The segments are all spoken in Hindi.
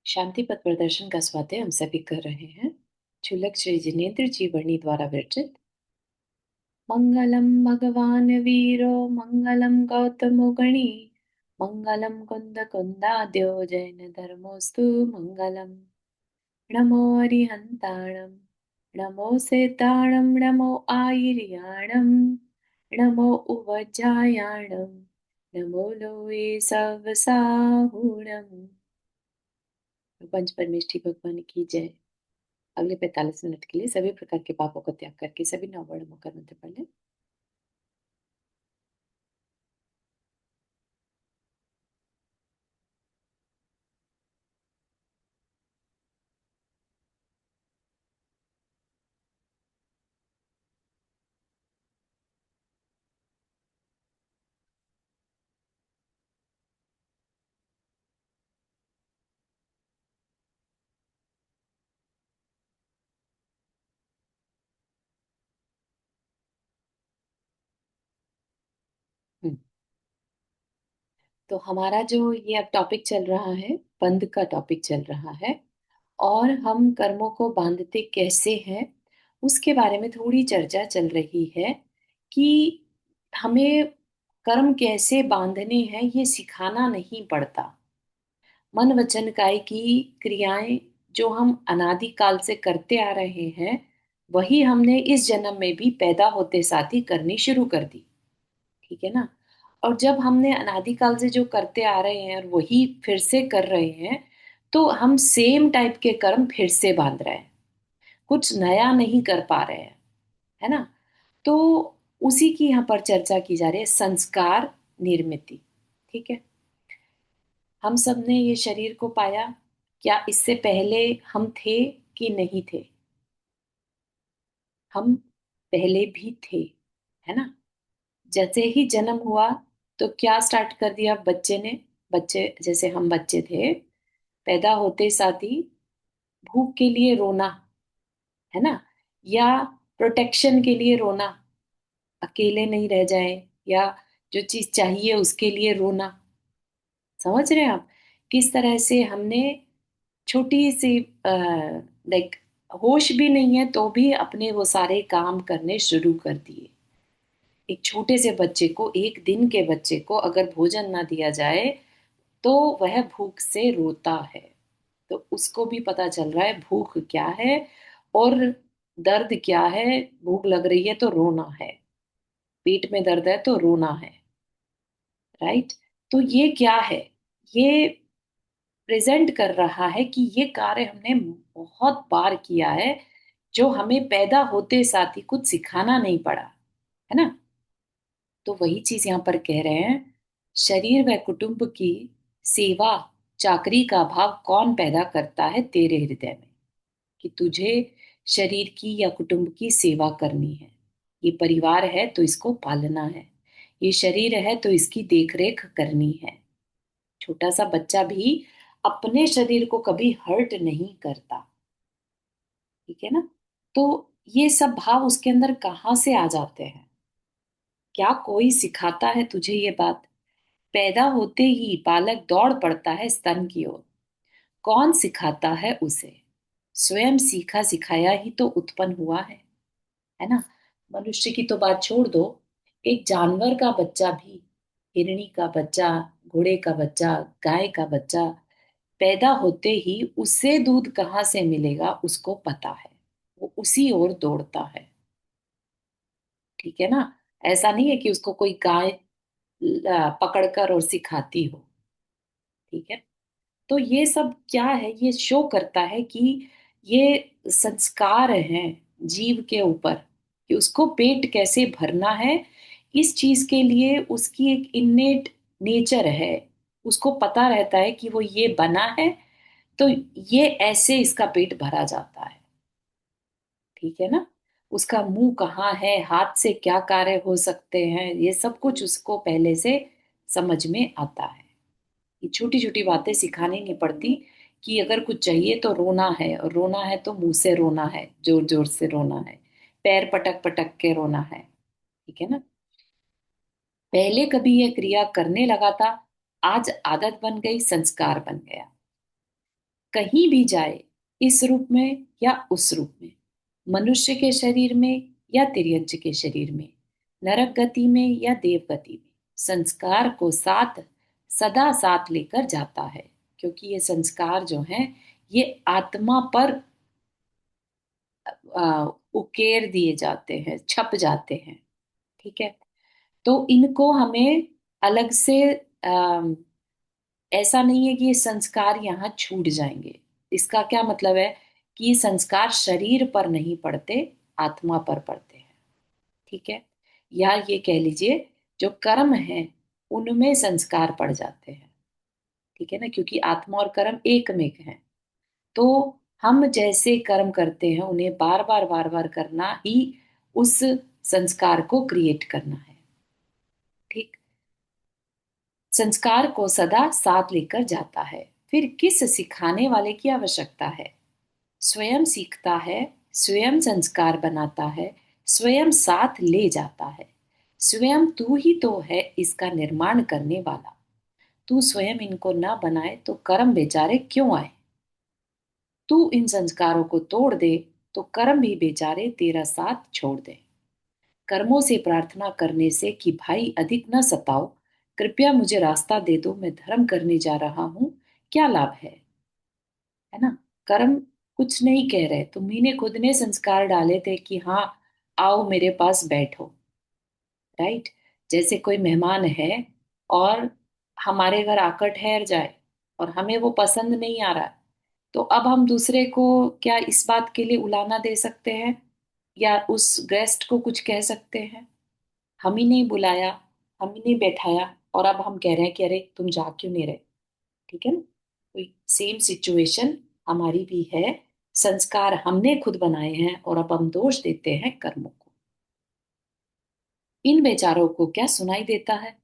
शांति पथ प्रदर्शन का स्वाध्याय हम सभी कर रहे हैं। छुलक श्री जिनेन्द्र जी वर्णी द्वारा विरचित। मंगलम भगवान वीरो मंगलम गौतमो गणी मंगलम कुंद कुंदाद्यो जैन धर्मोस्तु मंगलम। नमो अरिहंताणम नमो सेताणम नमो आयर्याणम नमो उवज्जायाणम नमो लोए सवसाहुणम। पंच परमेष्ठी भगवान की जय। अगले 45 मिनट के लिए सभी प्रकार के पापों का त्याग करके सभी नववर्ण मुखर मंत्र पढ़ लें। हम्म, तो हमारा जो ये अब टॉपिक चल रहा है, बंध का टॉपिक चल रहा है। और हम कर्मों को बांधते कैसे हैं उसके बारे में थोड़ी चर्चा चल रही है कि हमें कर्म कैसे बांधने हैं ये सिखाना नहीं पड़ता। मन वचन काय की क्रियाएं जो हम अनादिकाल से करते आ रहे हैं वही हमने इस जन्म में भी पैदा होते साथ ही करनी शुरू कर दी। ठीक है ना। और जब हमने अनादिकाल से जो करते आ रहे हैं और वही फिर से कर रहे हैं तो हम सेम टाइप के कर्म फिर से बांध रहे हैं, कुछ नया नहीं कर पा रहे हैं, है ना। तो उसी की यहाँ पर चर्चा की जा रही है, संस्कार निर्मिति। ठीक है। हम सब ने ये शरीर को पाया, क्या इससे पहले हम थे कि नहीं थे? हम पहले भी थे, है ना। जैसे ही जन्म हुआ तो क्या स्टार्ट कर दिया बच्चे ने? बच्चे जैसे हम बच्चे थे, पैदा होते साथ ही भूख के लिए रोना, है ना, या प्रोटेक्शन के लिए रोना, अकेले नहीं रह जाए, या जो चीज चाहिए उसके लिए रोना। समझ रहे हैं आप किस तरह से हमने छोटी सी लाइक होश भी नहीं है तो भी अपने वो सारे काम करने शुरू कर दिए। एक छोटे से बच्चे को, एक दिन के बच्चे को अगर भोजन ना दिया जाए तो वह भूख से रोता है। तो उसको भी पता चल रहा है भूख क्या है और दर्द क्या है। भूख लग रही है तो रोना है, पेट में दर्द है तो रोना है। राइट। तो ये क्या है? ये प्रेजेंट कर रहा है कि ये कार्य हमने बहुत बार किया है, जो हमें पैदा होते साथ ही कुछ सिखाना नहीं पड़ा, है ना। तो वही चीज यहाँ पर कह रहे हैं, शरीर व कुटुंब की सेवा चाकरी का भाव कौन पैदा करता है तेरे हृदय में, कि तुझे शरीर की या कुटुंब की सेवा करनी है। ये परिवार है तो इसको पालना है, ये शरीर है तो इसकी देखरेख करनी है। छोटा सा बच्चा भी अपने शरीर को कभी हर्ट नहीं करता। ठीक है ना। तो ये सब भाव उसके अंदर कहाँ से आ जाते हैं? क्या कोई सिखाता है तुझे ये बात? पैदा होते ही बालक दौड़ पड़ता है स्तन की ओर। कौन सिखाता है उसे? स्वयं सीखा सिखाया ही तो उत्पन्न हुआ है ना। मनुष्य की तो बात छोड़ दो, एक जानवर का बच्चा भी, हिरनी का बच्चा, घोड़े का बच्चा, गाय का बच्चा, पैदा होते ही उसे दूध कहाँ से मिलेगा उसको पता है, वो उसी ओर दौड़ता है। ठीक है ना। ऐसा नहीं है कि उसको कोई गाय पकड़कर और सिखाती हो। ठीक है। तो ये सब क्या है? ये शो करता है कि ये संस्कार हैं जीव के ऊपर, कि उसको पेट कैसे भरना है। इस चीज के लिए उसकी एक इन्नेट नेचर है, उसको पता रहता है कि वो ये बना है तो ये ऐसे इसका पेट भरा जाता है। ठीक है ना। उसका मुंह कहाँ है, हाथ से क्या कार्य हो सकते हैं, ये सब कुछ उसको पहले से समझ में आता है। ये छोटी छोटी बातें सिखानी नहीं पड़ती कि अगर कुछ चाहिए तो रोना है, और रोना है तो मुंह से रोना है, जोर जोर से रोना है, पैर पटक पटक के रोना है। ठीक है ना। पहले कभी यह क्रिया करने लगा था, आज आदत बन गई, संस्कार बन गया। कहीं भी जाए, इस रूप में या उस रूप में, मनुष्य के शरीर में या तिर्यंच के शरीर में, नरक गति में या देव गति में, संस्कार को साथ सदा साथ लेकर जाता है। क्योंकि ये संस्कार जो हैं ये आत्मा पर उकेर दिए जाते हैं, छप जाते हैं। ठीक है। तो इनको हमें अलग से ऐसा नहीं है कि ये संस्कार यहाँ छूट जाएंगे। इसका क्या मतलब है कि ये संस्कार शरीर पर नहीं पड़ते, आत्मा पर पड़ते हैं। ठीक है। या ये कह लीजिए जो कर्म है उनमें संस्कार पड़ जाते हैं। ठीक है ना, क्योंकि आत्मा और कर्म एक में हैं। तो हम जैसे कर्म करते हैं उन्हें बार बार करना ही उस संस्कार को क्रिएट करना है। ठीक। संस्कार को सदा साथ लेकर जाता है। फिर किस सिखाने वाले की आवश्यकता है? स्वयं सीखता है, स्वयं संस्कार बनाता है, स्वयं साथ ले जाता है। स्वयं तू ही तो है इसका निर्माण करने वाला। तू स्वयं इनको ना बनाए तो कर्म बेचारे क्यों आए? तू इन संस्कारों को तोड़ दे तो कर्म भी बेचारे तेरा साथ छोड़ दे। कर्मों से प्रार्थना करने से कि भाई अधिक न सताओ, कृपया मुझे रास्ता दे दो, मैं धर्म करने जा रहा हूं, क्या लाभ है ना? कर्म कुछ नहीं कह रहे, तुम्ही ने खुद ने संस्कार डाले थे कि हाँ आओ मेरे पास बैठो। राइट। जैसे कोई मेहमान है और हमारे घर आकर ठहर जाए और हमें वो पसंद नहीं आ रहा, तो अब हम दूसरे को क्या इस बात के लिए उलाना दे सकते हैं या उस गेस्ट को कुछ कह सकते हैं? हम ही नहीं बुलाया, हम ही नहीं बैठाया, और अब हम कह रहे हैं कि अरे तुम जा क्यों नहीं रहे? ठीक है ना? तो सेम सिचुएशन हमारी भी है। संस्कार हमने खुद बनाए हैं और अब हम दोष देते हैं कर्मों को। इन बेचारों को क्या सुनाई देता है?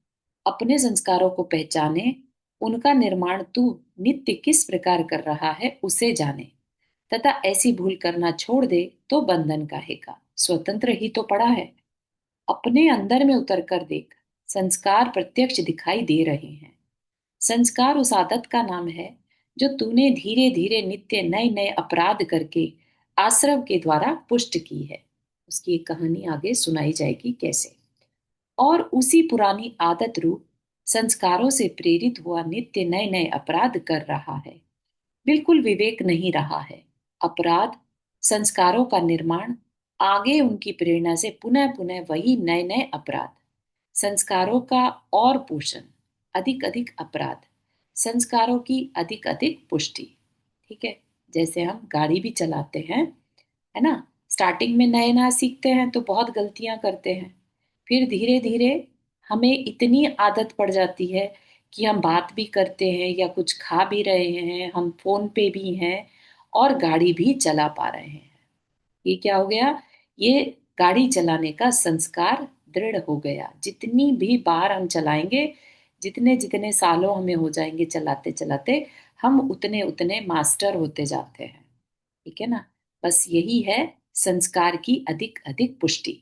अपने संस्कारों को पहचाने, उनका निर्माण तू नित्य किस प्रकार कर रहा है उसे जाने, तथा ऐसी भूल करना छोड़ दे तो बंधन काहेगा, स्वतंत्र ही तो पड़ा है। अपने अंदर में उतर कर देख, संस्कार प्रत्यक्ष दिखाई दे रहे हैं। संस्कार उस आदत का नाम है जो तूने धीरे धीरे नित्य नए नए अपराध करके आश्रव के द्वारा पुष्ट की है। उसकी एक कहानी आगे सुनाई जाएगी कैसे। और उसी पुरानी आदत रूप संस्कारों से प्रेरित हुआ नित्य नए नए अपराध कर रहा है। बिल्कुल विवेक नहीं रहा है। अपराध, संस्कारों का निर्माण, आगे उनकी प्रेरणा से पुनः पुनः वही नए नए अपराध, संस्कारों का और पोषण, अधिक अधिक अपराध, संस्कारों की अधिक अधिक पुष्टि। ठीक है। जैसे हम गाड़ी भी चलाते हैं, है ना? स्टार्टिंग में नए नया सीखते हैं तो बहुत गलतियां करते हैं। फिर धीरे धीरे हमें इतनी आदत पड़ जाती है कि हम बात भी करते हैं या कुछ खा भी रहे हैं, हम फोन पे भी हैं और गाड़ी भी चला पा रहे हैं। ये क्या हो गया? ये गाड़ी चलाने का संस्कार दृढ़ हो गया। जितनी भी बार हम चलाएंगे, जितने जितने सालों हमें हो जाएंगे चलाते चलाते, हम उतने उतने मास्टर होते जाते हैं। ठीक है ना? बस यही है संस्कार की अधिक अधिक पुष्टि।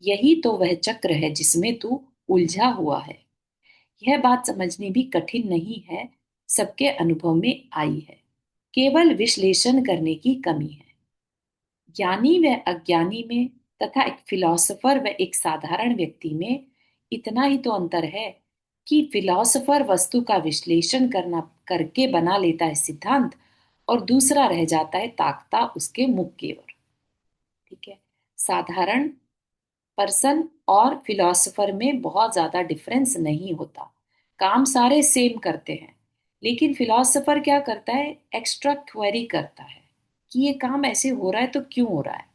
यही तो वह चक्र है जिसमें तू उलझा हुआ है। यह बात समझनी भी कठिन नहीं है, सबके अनुभव में आई है। केवल विश्लेषण करने की कमी है। ज्ञानी व अज्ञानी में तथा एक फिलॉसफर व एक साधारण व्यक्ति में इतना ही तो अंतर है कि फिलॉसफर वस्तु का विश्लेषण करना करके बना लेता है सिद्धांत, और दूसरा रह जाता है ताकता उसके मुख की ओर। ठीक है। साधारण पर्सन और फिलॉसफर में बहुत ज्यादा डिफरेंस नहीं होता, काम सारे सेम करते हैं। लेकिन फिलॉसफर क्या करता है? एक्स्ट्रा क्वेरी करता है कि ये काम ऐसे हो रहा है तो क्यों हो रहा है।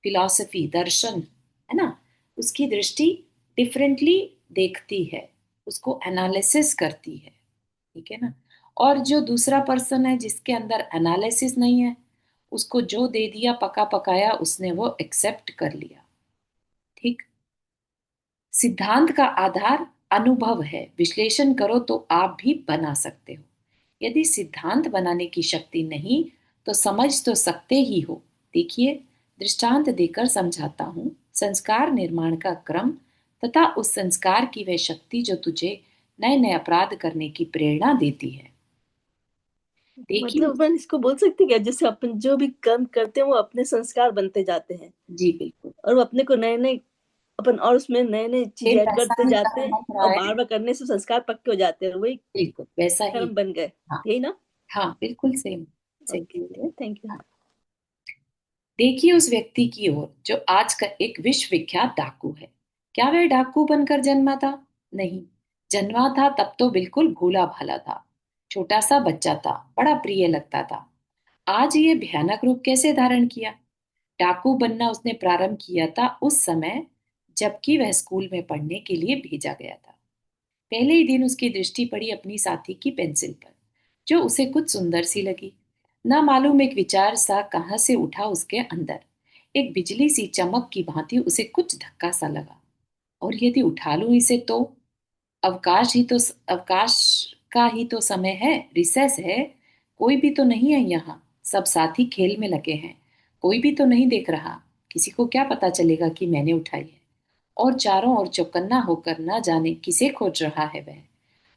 फिलॉसफी, दर्शन, है ना, उसकी दृष्टि डिफरेंटली देखती है, उसको एनालिसिस करती है। ठीक है ना? और जो दूसरा पर्सन है जिसके अंदर एनालिसिस नहीं है, उसको जो दे दिया पका पकाया उसने वो एक्सेप्ट कर लिया। ठीक। सिद्धांत का आधार अनुभव है, विश्लेषण करो तो आप भी बना सकते हो। यदि सिद्धांत बनाने की शक्ति नहीं तो समझ तो सकते ही हो। देखिए, दृष्टांत देकर समझाता हूं। संस्कार निर्माण का क्रम तथा उस संस्कार की वह शक्ति जो तुझे नए नए अपराध करने की प्रेरणा देती है। देखिए। मतलब अपन इसको बोल सकते हैं क्या, जैसे अपन जो भी कर्म करते हैं वो अपने संस्कार बनते जाते हैं, जी बिल्कुल। और वो अपने को नए नए, अपन और उसमें नए नए चीजें सेम ऐड वैसा करते ही जाते कर्म हैं, बन और रहा है। बार बार करने से संस्कार पक्के हो जाते हैं, वही बिल्कुल वैसा ही। कर्म बन गए। हाँ। यही ना? हाँ बिल्कुल सेम। सही ओके, बोल रहे हो। Thank you. हाँ। देखिए उस व्यक्ति की ओर जो आज का एक विश्वविख्यात डाकू है। क्या वह डाकू बनकर जन्मा था? नहीं। जन्मा था तब तो बिल्कुल भोला भाला था। छोटा सा बच्चा था, बड़ा प्रिय लगता था। आज ये भयानक रूप कैसे धारण किया? डाकू बनना उसने प्रारंभ किया था उस समय जबकि वह स्कूल में पढ़ने के लिए भेजा गया था। पहले ही दिन उसकी दृष्टि पड़ी अपनी साथी की पेंसिल पर, जो उसे कुछ सुंदर सी लगी। ना मालूम एक विचार सा कहां से उठा उसके अंदर। एक बिजली सी चमक की भांति उसे कुछ धक्का सा लगा। और यदि उठा लूं इसे तो अवकाश का ही तो समय है, रिसेस है। कोई भी तो नहीं है यहाँ। सब साथी खेल में लगे हैं। कोई भी तो नहीं देख रहा। किसी को क्या पता चलेगा कि मैंने उठाई है। और चारों ओर चौकन्ना होकर ना जाने किसे खोज रहा है वह।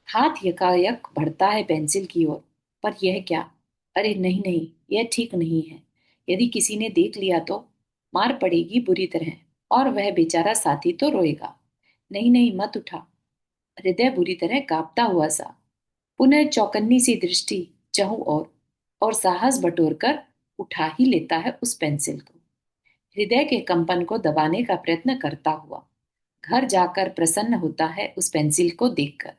हाथ यकायक बढ़ता है पेंसिल की ओर। पर यह क्या? अरे नहीं नहीं, यह ठीक नहीं है। यदि किसी ने देख लिया तो मार पड़ेगी बुरी तरह। और वह बेचारा साथी तो रोएगा। नहीं नहीं, मत उठा। हृदय बुरी तरह कांपता हुआ सा पुनः चौकन्नी सी दृष्टि चहु और साहस बटोरकर उठा ही लेता है उस पेंसिल को। हृदय के कंपन को दबाने का प्रयत्न करता हुआ घर जाकर प्रसन्न होता है उस पेंसिल को देखकर।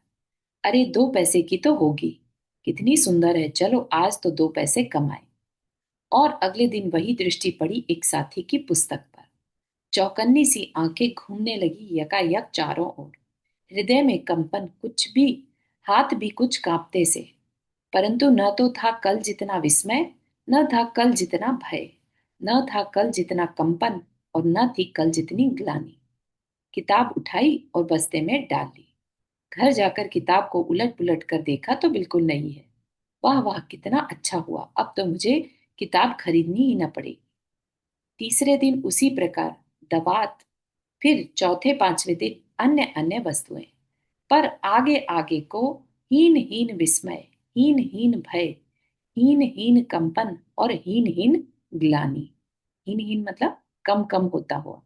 अरे 2 पैसे की तो होगी। कितनी सुंदर है, चलो आज तो 2 पैसे कमाए। और अगले दिन वही दृष्टि पड़ी एक साथी की पुस्तक पर। चौकन्नी सी आंखें घूमने लगी यकायक चारों ओर। हृदय में कंपन कुछ भी, हाथ भी कुछ कांपते से। परंतु न तो था कल जितना विस्मय, न था कल जितना भय, न था कल जितना कंपन, और न थी कल जितनी ग्लानि। किताब उठाई और बस्ते में डाल ली। घर जाकर किताब को उलट पुलट कर देखा तो बिल्कुल नहीं है। वाह वाह, कितना अच्छा हुआ, अब तो मुझे किताब खरीदनी ही न पड़ेगी। तीसरे दिन उसी प्रकार दवात। फिर चौथे पांचवें दिन अन्य अन्य वस्तुएं। पर आगे आगे को हीन हीन विस्मय, हीन हीन भय, हीन हीन कंपन और हीन हीन ग्लानि। हीन हीन मतलब कम कम होता हुआ।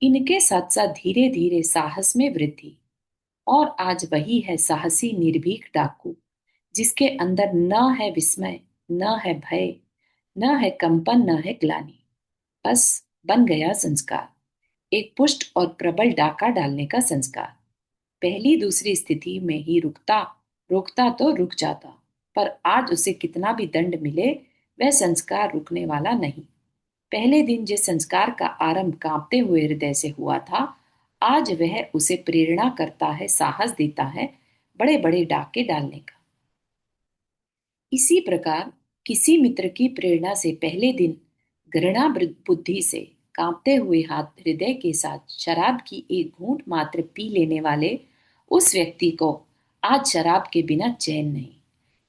इनके साथ साथ धीरे धीरे साहस में वृद्धि। और आज वही है साहसी निर्भीक डाकू, जिसके अंदर न है विस्मय, न है भय, न है कंपन, न है ग्लानि। बस बन गया संस्कार। एक पुष्ट और प्रबल डाका डालने का संस्कार। पहली दूसरी स्थिति में ही रोकता तो रुक जाता। पर आज उसे कितना भी दंड मिले, वह संस्कार रुकने वाला नहीं। पहले दिन जिस संस्कार का आरंभ कांपते हुए हृदय से हुआ था, आज वह उसे प्रेरणा करता है, साहस देता है बड़े बड़े डाके डालने का। इसी प्रकार किसी मित्र की प्रेरणा से पहले दिन घृणा बुद्धि से कांपते हुए हाथ हृदय के साथ शराब की एक घूंट मात्र पी लेने वाले उस व्यक्ति को आज शराब के बिना चैन नहीं।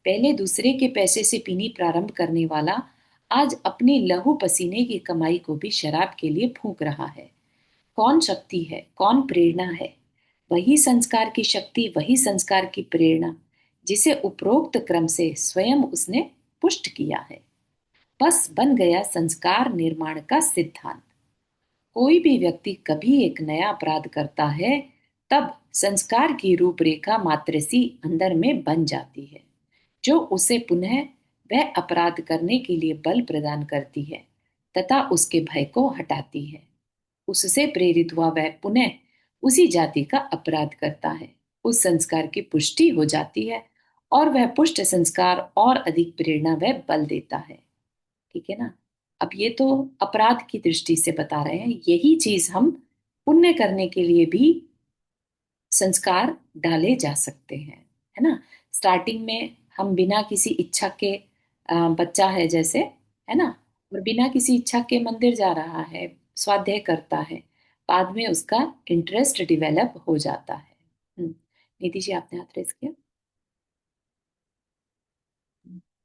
पहले दूसरे के पैसे से पीनी प्रारंभ करने वाला आज अपनी लहू पसीने की कमाई को भी शराब के लिए फूंक रहा है। कौन शक्ति है, कौन प्रेरणा है? वही संस्कार की शक्ति, वही संस्कार की प्रेरणा, जिसे उपरोक्त क्रम से स्वयं उसने पुष्ट किया है। बस बन गया संस्कार निर्माण का सिद्धांत। कोई भी व्यक्ति कभी एक नया अपराध करता है, तब संस्कार की रूपरेखा मात्र सी अंदर में बन जाती है, जो उसे पुनः वह अपराध करने के लिए बल प्रदान करती है तथा उसके भय को हटाती है। उससे प्रेरित हुआ वह पुनः उसी जाति का अपराध करता है। उस संस्कार की पुष्टि हो जाती है और वह पुष्ट संस्कार और अधिक प्रेरणा वह बल देता है। ठीक है ना? अब ये तो अपराध की दृष्टि से बता रहे हैं, यही चीज हम पुण्य करने के लिए भी संस्कार डाले जा सकते हैं। है ना? स्टार्टिंग में हम बिना किसी इच्छा के, बच्चा है जैसे, है ना, और बिना किसी इच्छा के मंदिर जा रहा है, स्वाध्याय करता है। बाद में उसका इंटरेस्ट डेवलप हो जाता है। नीति जी, आपने हाथ रेस किया।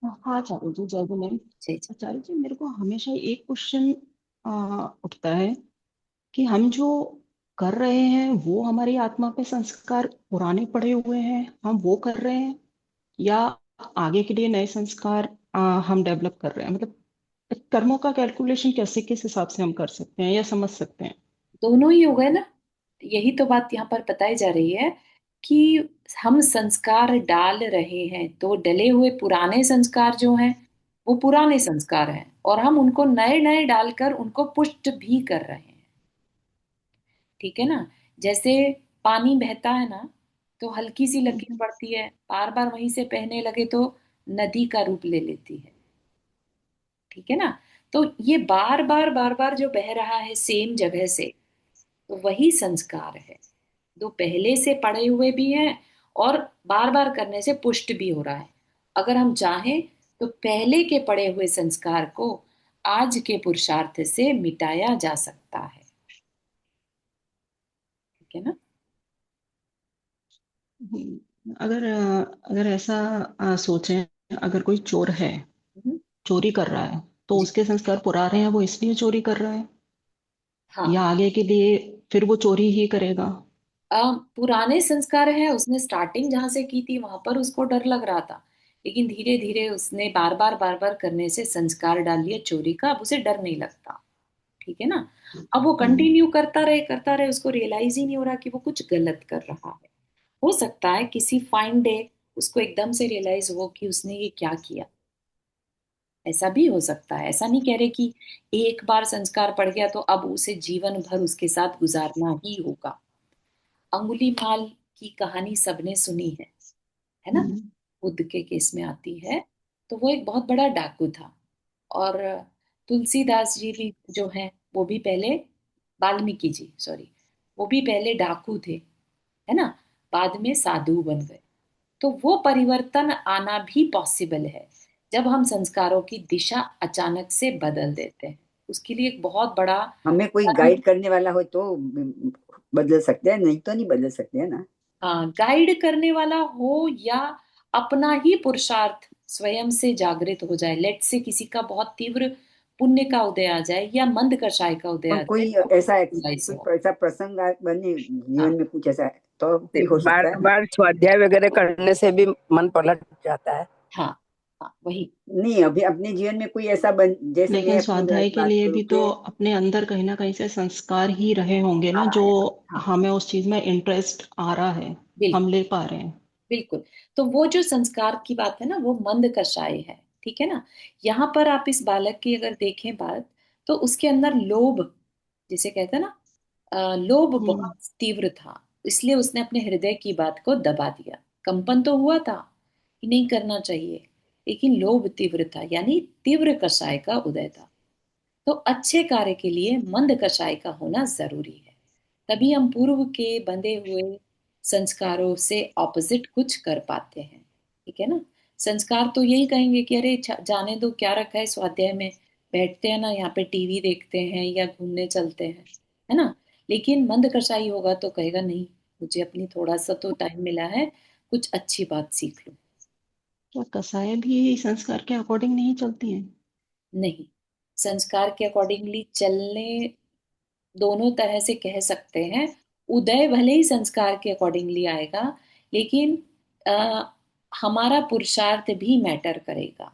हाँ आचार्य जी, जय गुरु। जी जी। आचार्य जी, मेरे को हमेशा एक क्वेश्चन उठता है कि हम जो कर रहे हैं वो हमारी आत्मा पे संस्कार पुराने पड़े हुए हैं, हम वो कर रहे हैं, या आगे के लिए नए संस्कार हम डेवलप कर रहे हैं, मतलब कर्मों का कैलकुलेशन कैसे, किस हिसाब से हम कर सकते हैं या समझ सकते हैं? दोनों ही हो गए ना। यही तो बात यहाँ पर बताई जा रही है कि हम संस्कार डाल रहे हैं, तो डले हुए पुराने संस्कार जो हैं वो पुराने संस्कार हैं, और हम उनको नए नए डालकर उनको पुष्ट भी कर रहे हैं। ठीक है ना। जैसे पानी बहता है ना, तो हल्की सी लकीर हम्म। पड़ती है, बार बार वहीं से बहने लगे तो नदी का रूप ले लेती है। ठीक है ना। तो ये बार बार जो बह रहा है सेम जगह से, तो वही संस्कार है। दो पहले से पढ़े हुए भी हैं, और बार बार करने से पुष्ट भी हो रहा है। अगर हम चाहें तो पहले के पढ़े हुए संस्कार को आज के पुरुषार्थ से मिटाया जा सकता है। ठीक है ना। अगर ऐसा सोचें, अगर कोई चोर है, हम्म, चोरी कर रहा है, तो जी। उसके संस्कार पुराने हैं, वो इसलिए चोरी कर रहा है, हाँ। या आगे के लिए फिर वो चोरी ही करेगा? पुराने संस्कार है, उसने स्टार्टिंग जहां से की थी वहां पर उसको डर लग रहा था, लेकिन धीरे धीरे उसने बार बार करने से संस्कार डाल लिया चोरी का, अब उसे डर नहीं लगता। ठीक है ना। अब वो हम्म। कंटिन्यू करता रहे, उसको रियलाइज ही नहीं हो रहा कि वो कुछ गलत कर रहा है। हो सकता है किसी फाइन डे उसको एकदम से रियलाइज हो कि उसने ये क्या किया। ऐसा भी हो सकता है, ऐसा नहीं कह रहे कि एक बार संस्कार पड़ गया तो अब उसे जीवन भर उसके साथ गुजारना ही होगा। अंगुली माल की कहानी सबने सुनी है ना। हम्म। बुद्ध के केस में आती है। तो वो एक बहुत बड़ा डाकू था, और तुलसीदास जी भी जो हैं वो भी पहले, वाल्मीकि जी सॉरी, वो भी पहले डाकू थे, है ना। बाद में साधु बन गए। तो वो परिवर्तन आना भी पॉसिबल है जब हम संस्कारों की दिशा अचानक से बदल देते हैं। उसके लिए एक बहुत बड़ा हमें कोई कर्म। गाइड करने वाला हो तो बदल सकते हैं, नहीं तो नहीं बदल सकते हैं ना। हाँ, गाइड करने वाला हो, या अपना ही पुरुषार्थ स्वयं से जागृत हो जाए। लेट से किसी का बहुत तीव्र पुण्य का उदय आ जाए या मंद कषाय का उदय और आ जाए, कोई तो ऐसा रियलाइज हो। कोई ऐसा प्रसंग बने जीवन हाँ। में, कुछ ऐसा तो भी हो बार सकता है ना। बार स्वाध्याय वगैरह करने से भी मन पलट जाता है। हाँ। हाँ वही। नहीं, अभी अपने जीवन में कोई ऐसा बन, जैसे मैं लेकिन अपनी स्वाध्याय के बात लिए करूँ भी तो कि अपने अंदर कहीं ना कहीं से संस्कार ही रहे होंगे आ ना, रहा जो है। हाँ, हमें उस चीज में इंटरेस्ट आ रहा है, हम बिल्कुल। ले पा रहे हैं। बिल्कुल। तो वो जो संस्कार की बात है ना, वो मंद कषाय है। ठीक है ना। यहाँ पर आप इस बालक की अगर देखें बात, तो उसके अंदर लोभ, जिसे कहते हैं ना, लोभ हम्म। बहुत तीव्र था। इसलिए उसने अपने हृदय की बात को दबा दिया। कंपन तो हुआ था कि नहीं करना चाहिए, लेकिन लोभ तीव्र था, यानी तीव्र कषाय का उदय था। तो अच्छे कार्य के लिए मंद कषाय का होना जरूरी है। तभी हम पूर्व के बंधे हुए संस्कारों से ऑपोजिट कुछ कर पाते हैं। ठीक है ना। संस्कार तो यही कहेंगे कि अरे जाने दो, क्या रखा है स्वाध्याय में, बैठते हैं ना यहाँ पे टीवी देखते हैं या घूमने चलते हैं, है ना। लेकिन मंद कषाई होगा तो कहेगा नहीं, मुझे अपनी थोड़ा सा तो टाइम मिला है, कुछ अच्छी बात सीख लूं। क्या कसाय भी संस्कार के अकॉर्डिंग नहीं चलती हैं? नहीं, संस्कार के अकॉर्डिंगली चलने, दोनों तरह से कह सकते हैं। उदय भले ही संस्कार के अकॉर्डिंगली आएगा, लेकिन आ, हमारा पुरुषार्थ भी मैटर करेगा।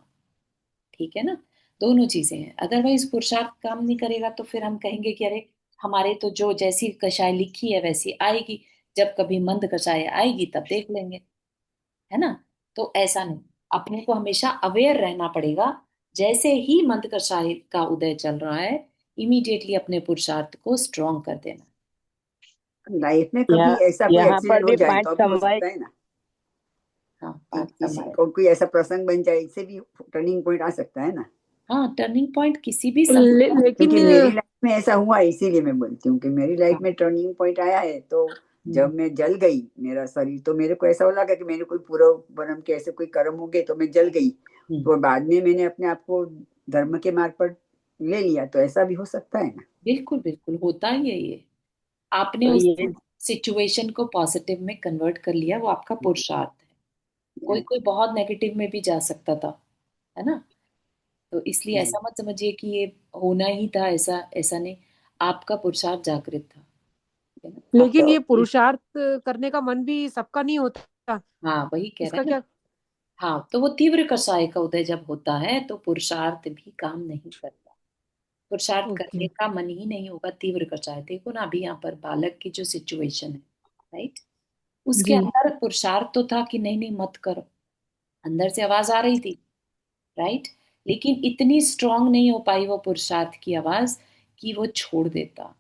ठीक है ना। दोनों चीजें हैं, अदरवाइज पुरुषार्थ काम नहीं करेगा तो फिर हम कहेंगे कि अरे हमारे तो जो जैसी कषाय लिखी है वैसी आएगी, जब कभी मंद कषाय आएगी तब देख लेंगे, है ना। तो ऐसा नहीं, अपने को हमेशा अवेयर रहना पड़ेगा। जैसे ही मंद कषाय का उदय चल रहा है, इमीडिएटली अपने पुरुषार्थ को स्ट्रॉन्ग कर देना। लाइफ में कभी यहाँ ऐसा कोई यहाँ पर एक्सीडेंट हो भी जाए पांच तो भी हो समय। सकता है ना, हाँ, कि पाठ किसी समय। को कोई ऐसा प्रसंग बन जाए, इससे भी टर्निंग पॉइंट आ सकता है ना। हाँ, टर्निंग पॉइंट किसी भी समय आ लेकिन क्योंकि मेरी लाइफ में ऐसा हुआ है, इसीलिए मैं बोलती हूँ कि मेरी लाइफ सकता में टर्निंग पॉइंट आया है। तो है। जब मैं जल गई, मेरा शरीर, तो मेरे को ऐसा लगा कि मेरे कोई पूर्व जन्म के ऐसे कोई कर्म हो गए तो मैं जल गई। हम्म, तो बाद में मैंने अपने आप को धर्म के मार्ग पर ले लिया, तो ऐसा भी हो सकता है ना। बिल्कुल बिल्कुल होता ही है ये। आपने तो उस ये सिचुएशन को पॉजिटिव में कन्वर्ट कर लिया, वो आपका पुरुषार्थ है। कोई कोई बहुत नेगेटिव में भी जा सकता था, है ना। तो इसलिए जी। ऐसा मत समझिए कि ये होना ही था, ऐसा ऐसा नहीं। आपका पुरुषार्थ जागृत था। ठीक है ना। आप। लेकिन तो ये पुरुषार्थ करने का मन भी सबका नहीं होता। हाँ वही कह रहे इसका हैं ना। क्या? हाँ, तो वो तीव्र कषाय का उदय जब होता है तो पुरुषार्थ भी काम नहीं करता, पुरुषार्थ ओके। करने का मन ही नहीं होगा। तीव्र कषाय देखो ना, अभी यहाँ पर बालक की जो सिचुएशन है, राइट, उसके जी। अंदर पुरुषार्थ तो था कि नहीं नहीं मत करो, अंदर से आवाज आ रही थी, राइट, लेकिन इतनी स्ट्रांग नहीं हो पाई वो पुरुषार्थ की आवाज कि वो छोड़ देता।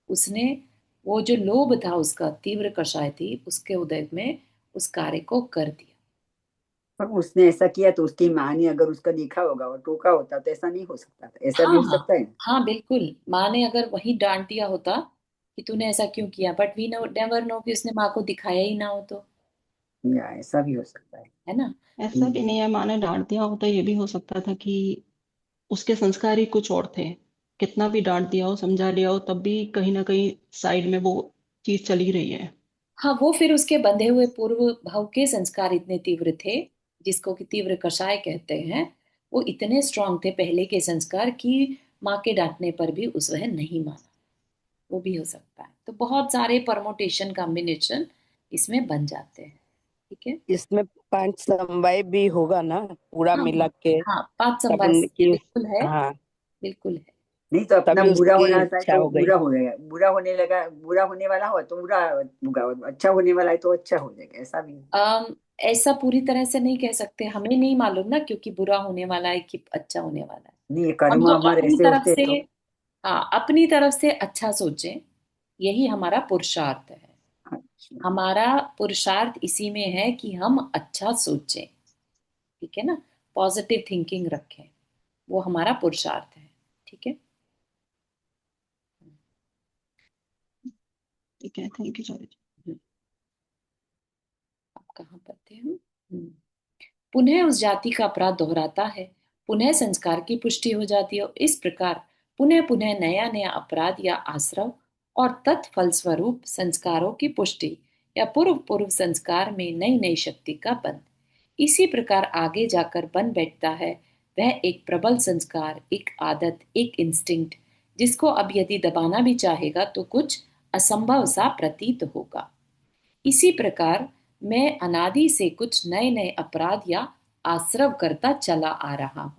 उसने, वो जो लोभ था उसका, तीव्र कषाय थी उसके उदय में, उस कार्य को कर दिया। पर उसने ऐसा किया तो उसकी माँ ने अगर उसका देखा होगा और टोका होता तो ऐसा नहीं हो सकता था, ऐसा भी हाँ हो हाँ, सकता है। हाँ बिल्कुल, माँ ने अगर वही डांट दिया होता कि तूने ऐसा क्यों किया, but we know never know कि उसने माँ को दिखाया ही ना हो तो, या ऐसा भी हो सकता है। है ना। ऐसा भी हम्म। नहीं है, माँ ने डांट दिया होता, ये भी हो सकता था कि उसके संस्कार ही कुछ और थे। कितना भी डांट दिया हो, समझा लिया हो, तब भी कहीं ना कहीं साइड में वो चीज चली रही है। हाँ, वो फिर उसके बंधे हुए पूर्व भाव के संस्कार इतने तीव्र थे, जिसको कि तीव्र कषाय कहते हैं, वो इतने स्ट्रांग थे पहले के संस्कार कि माँ के डांटने पर भी उस वह नहीं माना। वो भी हो सकता है, तो बहुत सारे परमोटेशन कॉम्बिनेशन इसमें बन जाते हैं। ठीक है। इसमें पांच समवाय भी होगा ना, पूरा हाँ मिला हाँ के। हाँ, पांच तब संवाद की, बिल्कुल है, हाँ, बिल्कुल है। नहीं तो अपना तभी बुरा उसकी होना था इच्छा तो हो गई। बुरा हो गया, बुरा होने लगा, बुरा होने वाला हो तो बुरा होगा, अच्छा होने वाला है तो अच्छा हो जाएगा, ऐसा भी है। ऐसा पूरी तरह से नहीं कह सकते, हमें नहीं मालूम ना, क्योंकि बुरा होने वाला है कि अच्छा होने वाला है। नहीं, ये हम कर्म तो हमारे अपनी ऐसे तरफ होते हैं से, तो। हाँ अपनी तरफ से अच्छा सोचें, यही हमारा पुरुषार्थ है। अच्छा। हमारा पुरुषार्थ इसी में है कि हम अच्छा सोचें, ठीक है ना, पॉजिटिव थिंकिंग रखें, वो हमारा पुरुषार्थ है। ठीक है। ठीक है, थैंक यू सॉरी। हम्म, अब कहाँ पर थे हम। पुनः उस जाति का अपराध दोहराता है, पुनः संस्कार की पुष्टि हो जाती है, और इस प्रकार पुनः पुनः नया नया अपराध या आश्रव और तत्फलस्वरूप संस्कारों की पुष्टि या पूर्व पूर्व संस्कार में नई नई शक्ति का बंध इसी प्रकार आगे जाकर बन बैठता है। वह एक प्रबल संस्कार, एक आदत, एक इंस्टिंक्ट, जिसको अब यदि दबाना भी चाहेगा तो कुछ असंभव सा प्रतीत होगा। इसी प्रकार मैं अनादि से कुछ नए नए अपराध या आश्रव करता चला आ रहा हूँ।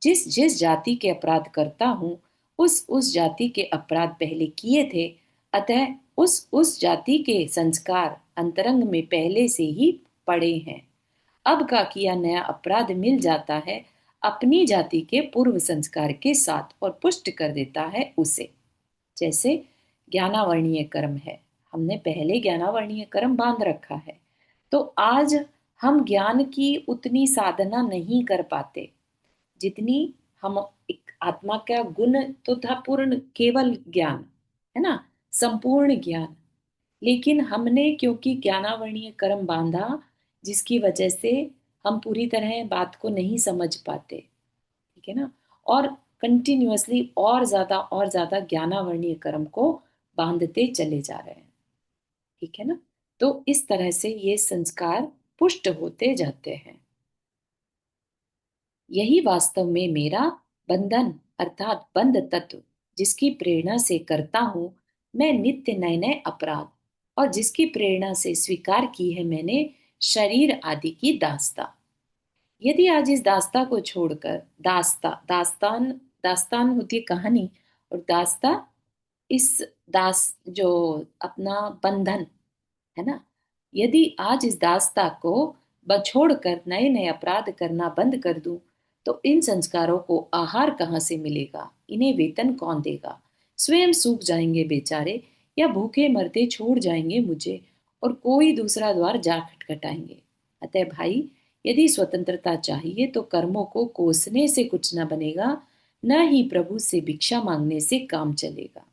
जिस जिस जाति के अपराध करता हूँ, उस जाति के अपराध पहले किए थे, अतः उस जाति के संस्कार अंतरंग में पहले से ही पड़े हैं। अब का किया नया अपराध मिल जाता है अपनी जाति के पूर्व संस्कार के साथ और पुष्ट कर देता है उसे। जैसे ज्ञानावर्णीय कर्म है, हमने पहले ज्ञानावर्णीय कर्म बांध रखा है, तो आज हम ज्ञान की उतनी साधना नहीं कर पाते जितनी हम, एक आत्मा का गुण तो था पूर्ण केवल ज्ञान, है ना, संपूर्ण ज्ञान, लेकिन हमने क्योंकि ज्ञानावर्णीय कर्म बांधा, जिसकी वजह से हम पूरी तरह बात को नहीं समझ पाते, ठीक है ना, और कंटिन्यूअसली और ज्यादा ज्ञानावर्णीय कर्म को बांधते चले जा रहे हैं, ठीक है ना। तो इस तरह से ये संस्कार पुष्ट होते जाते हैं। यही वास्तव में मेरा बंधन अर्थात बंध तत्व, जिसकी प्रेरणा से करता हूं मैं नित्य नए नए अपराध, और जिसकी प्रेरणा से स्वीकार की है मैंने शरीर आदि की दास्ता। यदि आज इस दास्ता को छोड़कर, दास्तान, दास्तान होती है कहानी, और दास्ता इस दास जो अपना बंधन, है ना, यदि आज इस दास्ता को बछोड़कर नए नए अपराध करना बंद कर दूं, तो इन संस्कारों को आहार कहाँ से मिलेगा, इन्हें वेतन कौन देगा, स्वयं सूख जाएंगे बेचारे, या भूखे मरते छोड़ जाएंगे मुझे, और कोई दूसरा द्वार जा खटखटाएंगे। अतः भाई, यदि स्वतंत्रता चाहिए तो कर्मों को कोसने से कुछ न बनेगा, न ही प्रभु से भिक्षा मांगने से काम चलेगा,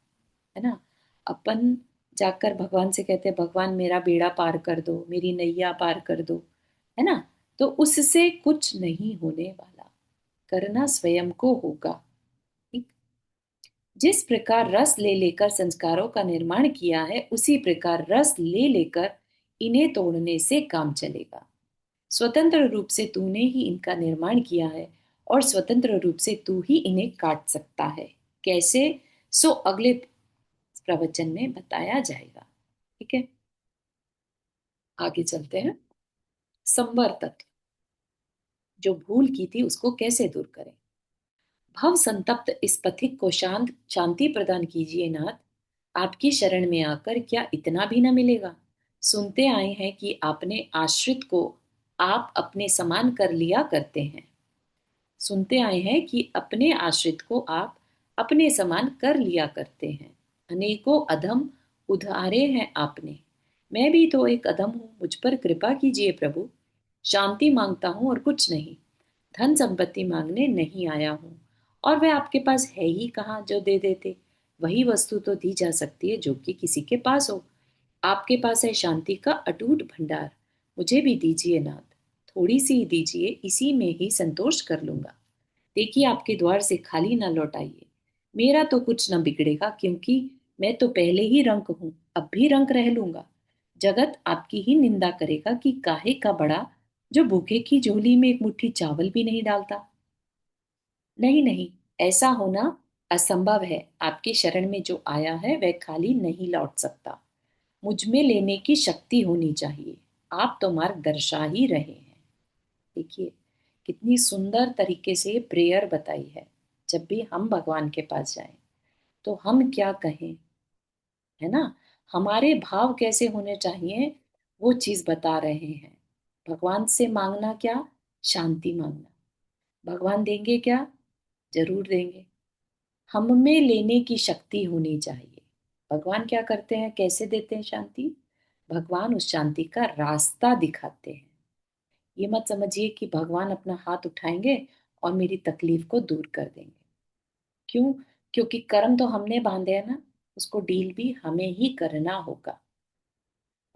है ना। अपन जाकर भगवान से कहते हैं भगवान मेरा बेड़ा पार कर दो, मेरी नैया पार कर दो, है ना, तो उससे कुछ नहीं होने वाला, करना स्वयं को होगा। ठीक। जिस प्रकार रस ले लेकर संस्कारों का निर्माण किया है, उसी प्रकार रस ले लेकर इन्हें तोड़ने से काम चलेगा। स्वतंत्र रूप से तूने ही इनका निर्माण किया है, और स्वतंत्र रूप से तू ही इन्हें काट सकता है। कैसे, सो अगले प्रवचन में बताया जाएगा। ठीक है, आगे चलते हैं। संवर तत्व। जो भूल की थी उसको कैसे दूर करें। भव संतप्त इस पथिक को शांति प्रदान कीजिए नाथ। आपकी शरण में आकर क्या इतना भी न मिलेगा। सुनते आए हैं कि आपने आश्रित को आप अपने समान कर लिया करते हैं। सुनते आए हैं कि अपने आश्रित को आप अपने समान कर लिया करते हैं। अनेकों अधम उधारे हैं आपने। मैं भी तो एक अधम हूं, मुझ पर कृपा कीजिए प्रभु। शांति मांगता हूं और कुछ नहीं। धन संपत्ति मांगने नहीं आया हूं। और वह आपके पास है ही कहाँ जो दे देते। वही वस्तु तो दी जा सकती है जो कि किसी के पास हो। आपके पास है शांति का अटूट भंडार। मुझे भी दीजिए नाथ। थोड़ी सी ही दीजिए, इसी में ही संतोष कर लूंगा। देखिए आपके द्वार से खाली न लौटाइए। मेरा तो कुछ न बिगड़ेगा, क्योंकि मैं तो पहले ही रंक हूं, अब भी रंक रह लूंगा। जगत आपकी ही निंदा करेगा कि काहे का बड़ा, जो भूखे की झोली में एक मुट्ठी चावल भी नहीं डालता। नहीं नहीं, ऐसा होना असंभव है। आपकी शरण में जो आया है वह खाली नहीं लौट सकता। मुझ में लेने की शक्ति होनी चाहिए। आप तो मार्ग दर्शा ही रहे हैं। देखिए कितनी सुंदर तरीके से ये प्रेयर बताई है। जब भी हम भगवान के पास जाएं तो हम क्या कहें, है ना। हमारे भाव कैसे होने चाहिए, वो चीज बता रहे हैं। भगवान से मांगना क्या, शांति मांगना। भगवान देंगे क्या, जरूर देंगे। हम में लेने की शक्ति होनी चाहिए। भगवान क्या करते हैं, कैसे देते हैं शांति। भगवान उस शांति का रास्ता दिखाते हैं। ये मत समझिए कि भगवान अपना हाथ उठाएंगे और मेरी तकलीफ को दूर कर देंगे। क्यों, क्योंकि कर्म तो हमने बांधे हैं ना, उसको डील भी हमें ही करना होगा।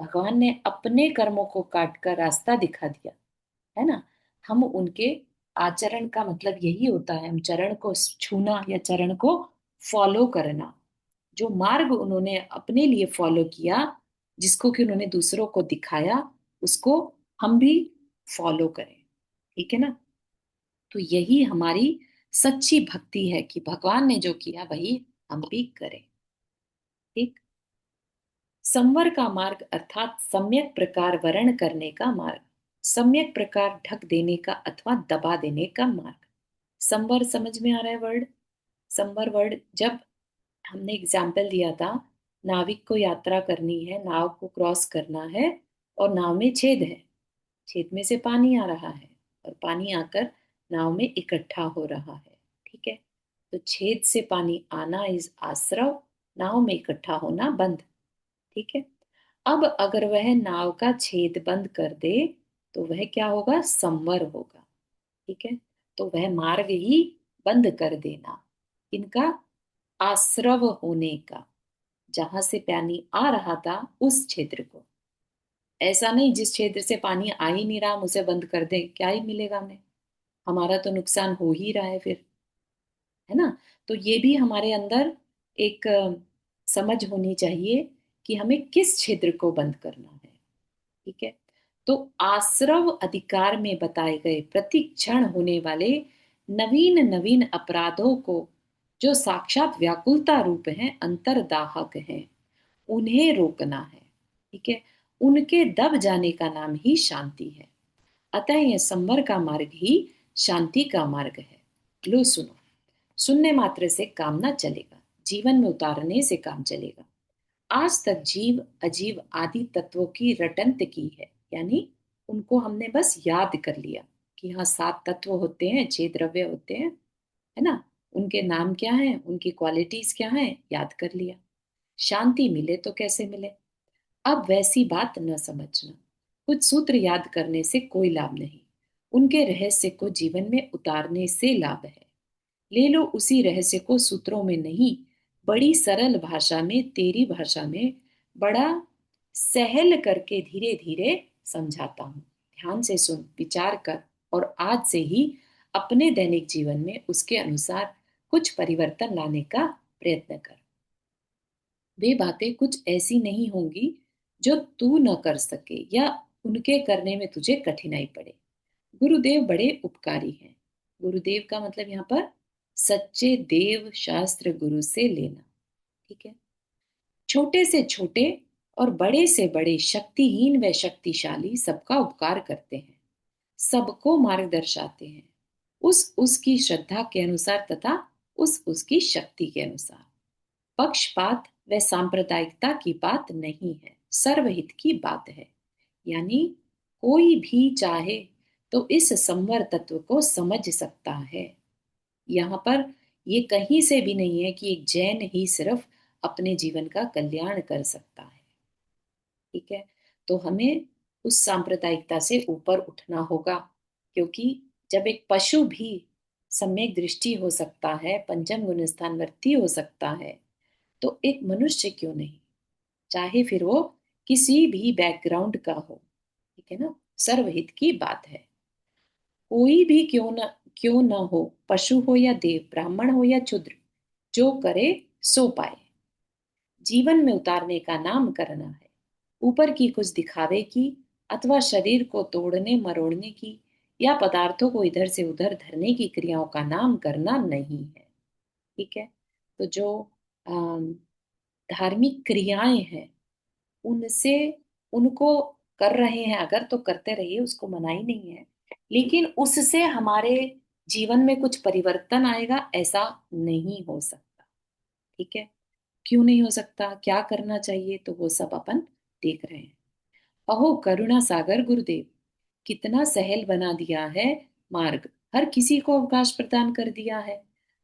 भगवान ने अपने कर्मों को काट कर रास्ता दिखा दिया, है ना। हम उनके आचरण का मतलब यही होता है, हम चरण को छूना या चरण को फॉलो करना। जो मार्ग उन्होंने अपने लिए फॉलो किया, जिसको कि उन्होंने दूसरों को दिखाया, उसको हम भी फॉलो करें। ठीक है ना। तो यही हमारी सच्ची भक्ति है कि भगवान ने जो किया वही हम भी करें। ठीक। संवर का मार्ग अर्थात सम्यक प्रकार वर्ण करने का मार्ग, सम्यक प्रकार ढक देने का अथवा दबा देने का मार्ग। संवर समझ में आ रहा है वर्ड। संवर वर्ड जब हमने एग्जाम्पल दिया था, नाविक को यात्रा करनी है, नाव को क्रॉस करना है और नाव में छेद है। छेद में से पानी आ रहा है और पानी आकर नाव में इकट्ठा हो रहा है। ठीक है। तो छेद से पानी आना इज आश्रव, नाव में इकट्ठा होना बंध। ठीक है। अब अगर वह नाव का छेद बंद कर दे तो वह क्या होगा, संवर होगा। ठीक है। तो वह मार्ग ही बंद कर देना, इनका आश्रव होने का। जहां से पानी आ रहा था उस क्षेत्र को, ऐसा नहीं जिस क्षेत्र से पानी आ ही नहीं रहा हम उसे बंद कर दें, क्या ही मिलेगा हमें। हमारा तो नुकसान हो ही रहा है फिर, है ना। तो ये भी हमारे अंदर एक समझ होनी चाहिए कि हमें किस क्षेत्र को बंद करना है। ठीक है। तो आश्रव अधिकार में बताए गए प्रति क्षण होने वाले नवीन नवीन अपराधों को, जो साक्षात व्याकुलता रूप हैं, अंतर्दाहक हैं, उन्हें रोकना है। ठीक है। उनके दब जाने का नाम ही शांति है। अतः यह संवर का मार्ग ही शांति का मार्ग है। लो सुनो। सुनने मात्र से काम ना चलेगा, जीवन में उतारने से काम चलेगा। आज तक जीव अजीव आदि तत्वों की रटंत की है, यानी उनको हमने बस याद कर लिया कि हाँ 7 तत्व होते हैं, 6 द्रव्य होते हैं, है ना। उनके नाम क्या है, उनकी क्वालिटीज क्या है, याद कर लिया। शांति मिले तो कैसे मिले। अब वैसी बात न समझना। कुछ सूत्र याद करने से कोई लाभ नहीं, उनके रहस्य को जीवन में उतारने से लाभ है। ले लो उसी रहस्य को सूत्रों में नहीं, बड़ी सरल भाषा में, तेरी भाषा में, बड़ा सहल करके धीरे धीरे समझाता हूँ। ध्यान से सुन, विचार कर और आज से ही अपने दैनिक जीवन में उसके अनुसार कुछ परिवर्तन लाने का प्रयत्न कर। वे बातें कुछ ऐसी नहीं होंगी जो तू न कर सके या उनके करने में तुझे कठिनाई पड़े। गुरुदेव बड़े उपकारी हैं। गुरुदेव का मतलब यहाँ पर सच्चे देव शास्त्र गुरु से लेना। ठीक है। छोटे से छोटे और बड़े से बड़े, शक्तिहीन व शक्तिशाली सबका उपकार करते हैं। सबको मार्ग दर्शाते हैं, उस उसकी श्रद्धा के अनुसार तथा उस उसकी शक्ति के अनुसार। पक्षपात व सांप्रदायिकता की बात नहीं है, सर्वहित की बात है। यानी कोई भी चाहे तो इस संवर तत्व को समझ सकता है। यहाँ पर ये कहीं से भी नहीं है कि एक जैन ही सिर्फ अपने जीवन का कल्याण कर सकता है। ठीक है, तो हमें उस सांप्रदायिकता से ऊपर उठना होगा, क्योंकि जब एक पशु भी सम्यक दृष्टि हो सकता है, पंचम गुण स्थानवर्ती हो सकता है, तो एक मनुष्य क्यों नहीं, चाहे फिर वो किसी भी बैकग्राउंड का हो। ठीक है ना, सर्वहित की बात है। कोई भी क्यों न हो, पशु हो या देव, ब्राह्मण हो या क्षुद्र, जो करे सो पाए। जीवन में उतारने का नाम करना है, ऊपर की कुछ दिखावे की अथवा शरीर को तोड़ने मरोड़ने की या पदार्थों को इधर से उधर धरने की क्रियाओं का नाम करना नहीं है। ठीक है, तो जो अम, धार्मिक क्रियाएं हैं, उनसे उनको कर रहे हैं अगर, तो करते रहिए, उसको मनाही नहीं है, लेकिन उससे हमारे जीवन में कुछ परिवर्तन आएगा ऐसा नहीं हो सकता। ठीक है, क्यों नहीं हो सकता, क्या करना चाहिए, तो वो सब अपन देख रहे हैं। अहो करुणा सागर गुरुदेव, कितना सहल बना दिया है मार्ग, हर किसी को अवकाश प्रदान कर दिया है,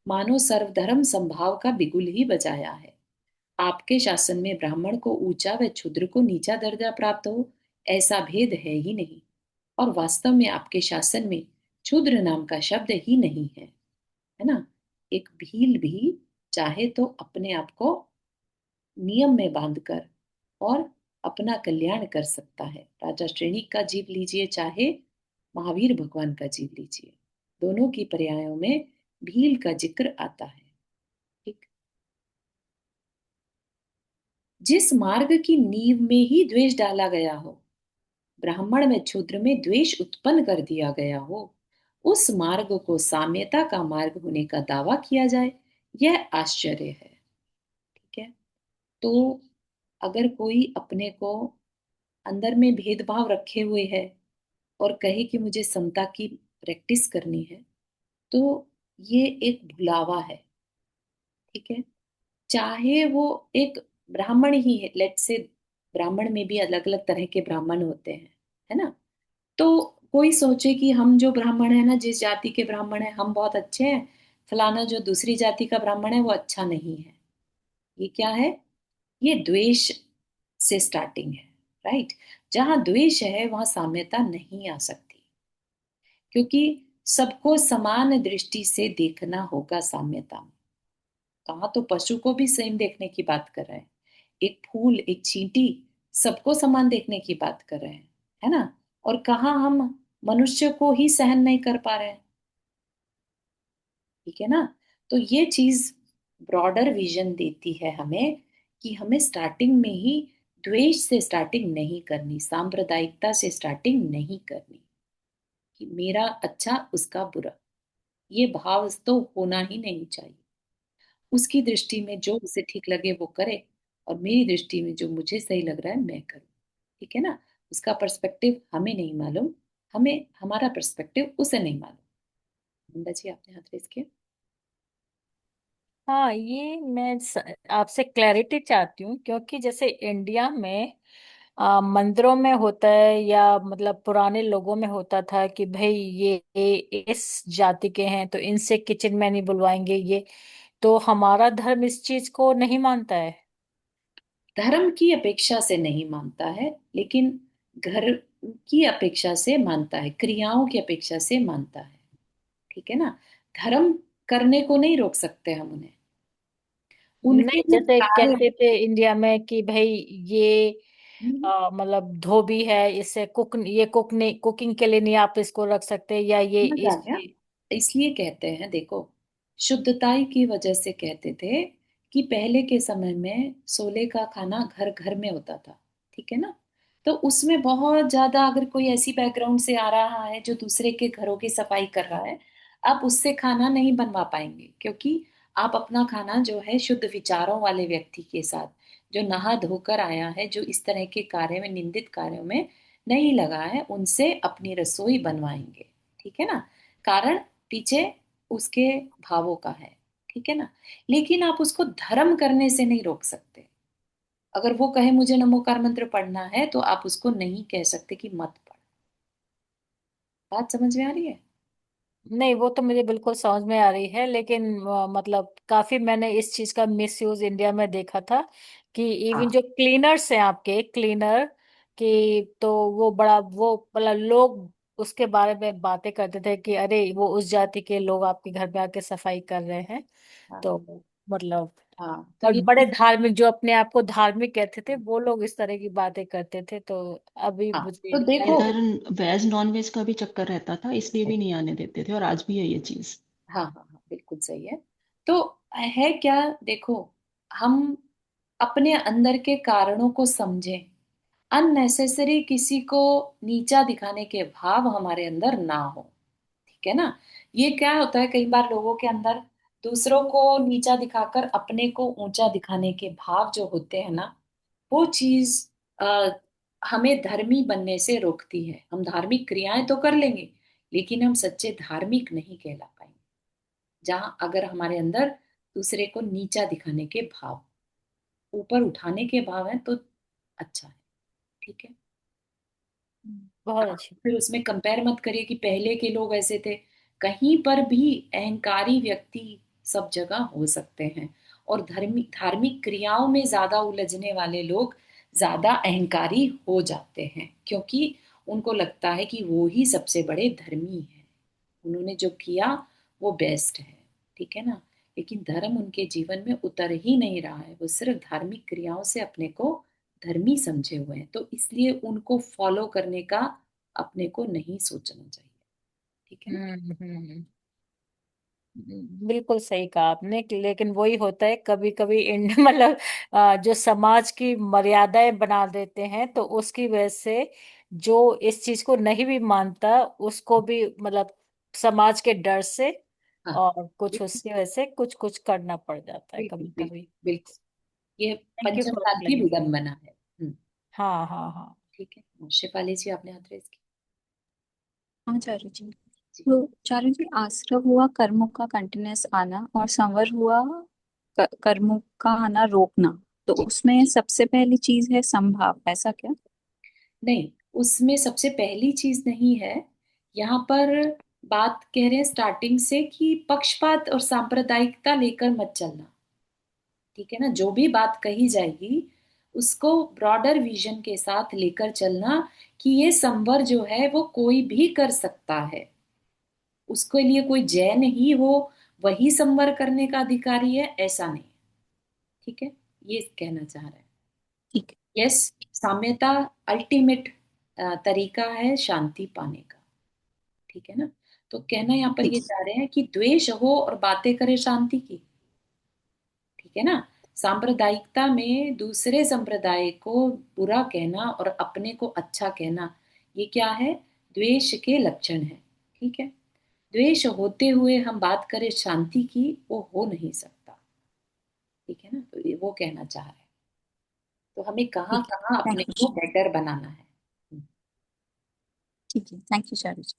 मानो सर्वधर्म संभाव का बिगुल ही बजाया है। आपके शासन में ब्राह्मण को ऊंचा व क्षुद्र को नीचा दर्जा प्राप्त हो, ऐसा भेद है ही नहीं। और वास्तव में आपके शासन में क्षुद्र नाम का शब्द ही नहीं है ना। एक भील भी चाहे तो अपने आप को नियम में बांधकर और अपना कल्याण कर सकता है। राजा श्रेणी का जीव लीजिए, चाहे महावीर भगवान का जीव लीजिए, दोनों की पर्यायों में भील का जिक्र आता है। ठीक, जिस मार्ग की नींव में ही द्वेष डाला गया हो, ब्राह्मण में क्षुद्र में द्वेष उत्पन्न कर दिया गया हो, उस मार्ग को साम्यता का मार्ग होने का दावा किया जाए, यह आश्चर्य है। ठीक है, तो अगर कोई अपने को अंदर में भेदभाव रखे हुए है और कहे कि मुझे समता की प्रैक्टिस करनी है, तो ये एक भुलावा है। ठीक है, चाहे वो एक ब्राह्मण ही है, लेट से ब्राह्मण में भी अलग अलग तरह के ब्राह्मण होते हैं, है ना। तो कोई सोचे कि हम जो ब्राह्मण है ना, जिस जाति के ब्राह्मण है हम बहुत अच्छे हैं, फलाना जो दूसरी जाति का ब्राह्मण है वो अच्छा नहीं है। ये क्या है, ये द्वेष से स्टार्टिंग है। राइट, जहां द्वेष है वहां साम्यता नहीं आ सकती, क्योंकि सबको समान दृष्टि से देखना होगा साम्यता में। कहाँ तो पशु को भी सेम देखने की बात कर रहे हैं, एक फूल एक चींटी, सबको समान देखने की बात कर रहे हैं, है ना। और कहाँ हम मनुष्य को ही सहन नहीं कर पा रहे हैं। ठीक है ना, तो ये चीज ब्रॉडर विजन देती है हमें कि हमें स्टार्टिंग में ही द्वेष से स्टार्टिंग नहीं करनी, सांप्रदायिकता से स्टार्टिंग नहीं करनी, कि मेरा अच्छा उसका बुरा, ये भाव तो होना ही नहीं चाहिए। उसकी दृष्टि में जो उसे ठीक लगे वो करे, और मेरी दृष्टि में जो मुझे सही लग रहा है मैं करूं। ठीक है ना, उसका पर्सपेक्टिव हमें नहीं मालूम, हमें हमारा पर्सपेक्टिव उसे नहीं मालूम। नंदा जी आपने हाथ रेस किया। हाँ, ये मैं आपसे क्लैरिटी चाहती हूँ, क्योंकि जैसे इंडिया में मंदिरों में होता है, या मतलब पुराने लोगों में होता था कि भाई ये इस जाति के हैं तो इनसे किचन में नहीं बुलवाएंगे, ये तो हमारा धर्म इस चीज को नहीं मानता है। धर्म की अपेक्षा से नहीं मानता है, लेकिन घर की अपेक्षा से मानता है, क्रियाओं की अपेक्षा से मानता है। ठीक है ना, धर्म करने को नहीं रोक सकते हम उन्हें, उनके नहीं, जो जैसे कार्य कहते थे इंडिया में कि भाई ये हैं, मतलब धोबी है, इससे कुकिंग के लिए नहीं आप इसको रख सकते, या ये समझ आ इस गया। इसलिए कहते हैं, देखो, शुद्धताई की वजह से कहते थे कि पहले के समय में सोले का खाना घर घर में होता था। ठीक है ना, तो उसमें बहुत ज्यादा, अगर कोई ऐसी बैकग्राउंड से आ रहा है जो दूसरे के घरों की सफाई कर रहा है, आप उससे खाना नहीं बनवा पाएंगे, क्योंकि आप अपना खाना जो है शुद्ध विचारों वाले व्यक्ति के साथ, जो नहा धोकर आया है, जो इस तरह के कार्य में, निंदित कार्यों में नहीं लगा है, उनसे अपनी रसोई बनवाएंगे। ठीक है ना, कारण पीछे उसके भावों का है। ठीक है ना, लेकिन आप उसको धर्म करने से नहीं रोक सकते। अगर वो कहे मुझे नमोकार मंत्र पढ़ना है, तो आप उसको नहीं कह सकते कि मत पढ़। बात समझ में आ रही है? नहीं, वो तो मुझे बिल्कुल समझ में आ रही है, लेकिन मतलब काफी मैंने इस चीज का मिस यूज इंडिया में देखा था कि इवन हाँ जो क्लीनर्स हैं, आपके क्लीनर की, तो वो बड़ा वो मतलब लोग उसके बारे में बातें करते थे कि अरे वो उस जाति के लोग आपके घर में आके सफाई कर रहे हैं। हाँ तो मतलब हाँ, तो और ये बड़े धार्मिक, जो अपने आप को धार्मिक कहते थे, वो लोग इस तरह की बातें करते थे। तो अभी हाँ मुझे तो देखो, इधर वेज नॉन वेज का भी चक्कर रहता था, इसलिए भी नहीं आने देते थे, और आज भी है ये चीज। हाँ हाँ हाँ, बिल्कुल सही है। तो है क्या, देखो, हम अपने अंदर के कारणों को समझें, अननेसेसरी किसी को नीचा दिखाने के भाव हमारे अंदर ना हो। ठीक है ना, ये क्या होता है, कई बार लोगों के अंदर दूसरों को नीचा दिखाकर अपने को ऊंचा दिखाने के भाव जो होते हैं ना, वो चीज आ, हमें धर्मी बनने से रोकती है। हम धार्मिक क्रियाएं तो कर लेंगे, लेकिन हम सच्चे धार्मिक नहीं कहला पाएंगे। जहां अगर हमारे अंदर दूसरे को नीचा दिखाने के भाव, ऊपर उठाने के भाव हैं, तो अच्छा है। ठीक है, बहुत आप अच्छी। फिर उसमें कंपेयर मत करिए कि पहले के लोग ऐसे थे। कहीं पर भी अहंकारी व्यक्ति सब जगह हो सकते हैं, और धार्मिक धार्मिक क्रियाओं में ज्यादा उलझने वाले लोग ज्यादा अहंकारी हो जाते हैं, क्योंकि उनको लगता है कि वो ही सबसे बड़े धर्मी हैं, उन्होंने जो किया वो बेस्ट है। ठीक है ना, लेकिन धर्म उनके जीवन में उतर ही नहीं रहा है, वो सिर्फ धार्मिक क्रियाओं से अपने को धर्मी समझे हुए हैं, तो इसलिए उनको फॉलो करने का अपने को नहीं सोचना चाहिए। ठीक है ना। बिल्कुल सही कहा आपने लेकिन वही होता है कभी कभी इन मतलब जो समाज की मर्यादाएं बना देते हैं, तो उसकी वजह से जो इस चीज को नहीं भी मानता, उसको भी मतलब समाज के डर से हाँ, और कुछ बिल्कुल उसकी वजह से कुछ कुछ करना पड़ जाता है बिल्कुल कभी बिल्कुल कभी। बिल्कुल। ये थैंक यू पंचम फॉर काल की एक्सप्लेनिंग। विडंबना है। हाँ हाँ हाँ। ठीक है, शिफाली जी आपने हाथ रेस हाँ चारू जी। की। तो चारू जी, आश्रव हुआ कर्मों का कंटिन्यूअस आना, और संवर हुआ कर्मों का आना रोकना। तो जी उसमें सबसे पहली चीज है संभाव, ऐसा क्या? नहीं, उसमें सबसे पहली चीज नहीं है। यहाँ पर बात कह रहे हैं स्टार्टिंग से कि पक्षपात और सांप्रदायिकता लेकर मत चलना। ठीक है ना, जो भी बात कही जाएगी उसको ब्रॉडर विजन के साथ लेकर चलना, कि ये संवर जो है वो कोई भी कर सकता है, उसके लिए कोई जैन ही हो वही संवर करने का अधिकारी है, ऐसा नहीं। ठीक है, ये कहना चाह रहे हैं। ठीक है। यस, साम्यता अल्टीमेट तरीका है शांति पाने का। ठीक है ना, तो कहना यहाँ पर ठीक ये है। चाह रहे हैं कि द्वेष हो और बातें करे शांति की। ठीक है ना, सांप्रदायिकता में दूसरे संप्रदाय को बुरा कहना और अपने को अच्छा कहना, ये क्या है, द्वेष के लक्षण है। ठीक है, द्वेष होते हुए हम बात करें शांति की, वो हो नहीं सकता। ठीक है ना, तो ये वो कहना चाह रहे हैं। तो हमें कहाँ ठीक है। कहाँ अपने थैंक को यू। बेटर बनाना है। ठीक है, थैंक यू चारू जी।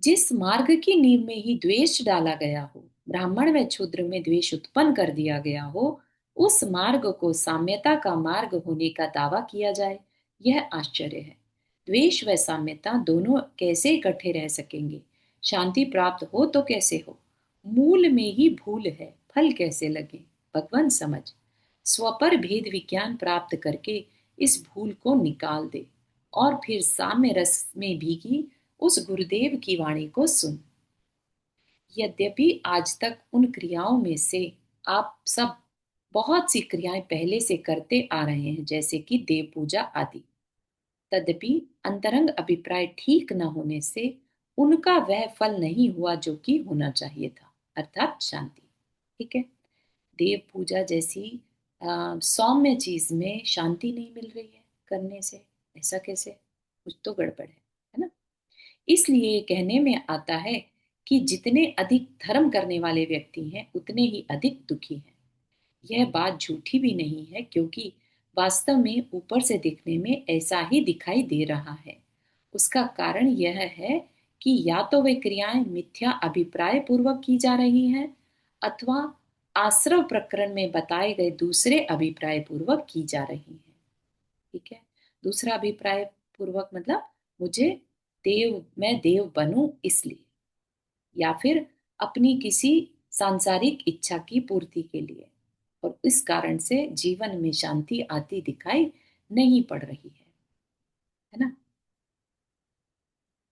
जिस मार्ग की नींव में ही द्वेष डाला गया हो, ब्राह्मण व शूद्र में द्वेष उत्पन्न कर दिया गया हो, उस मार्ग को साम्यता का मार्ग होने का दावा किया जाए, यह आश्चर्य है। द्वेष व साम्यता दोनों कैसे इकट्ठे रह सकेंगे? शांति प्राप्त हो तो कैसे हो? मूल में ही भूल है, फल कैसे लगे? भगवान समझ, स्वपर भेद विज्ञान प्राप्त करके इस भूल को निकाल दे, और फिर साम्य रस में भीगी उस गुरुदेव की वाणी को सुन। यद्यपि आज तक उन क्रियाओं में से आप सब बहुत सी क्रियाएं पहले से करते आ रहे हैं, जैसे कि देव पूजा आदि, तद्यपि अंतरंग अभिप्राय ठीक न होने से उनका वह फल नहीं हुआ जो कि होना चाहिए था, अर्थात शांति। ठीक है, देव पूजा जैसी सौम्य चीज में शांति नहीं मिल रही है करने से, ऐसा कैसे? कुछ तो गड़बड़ है ना। इसलिए ये कहने में आता है कि जितने अधिक धर्म करने वाले व्यक्ति हैं, उतने ही अधिक दुखी हैं। यह बात झूठी भी नहीं है, क्योंकि वास्तव में ऊपर से दिखने में ऐसा ही दिखाई दे रहा है। उसका कारण यह है कि या तो वे क्रियाएं मिथ्या अभिप्राय पूर्वक की जा रही हैं अथवा आश्रव प्रकरण में बताए गए दूसरे अभिप्राय पूर्वक की जा रही हैं। ठीक है, दूसरा अभिप्राय पूर्वक मतलब मैं देव बनूं इसलिए, या फिर अपनी किसी सांसारिक इच्छा की पूर्ति के लिए, और इस कारण से जीवन में शांति आती दिखाई नहीं पड़ रही है ना।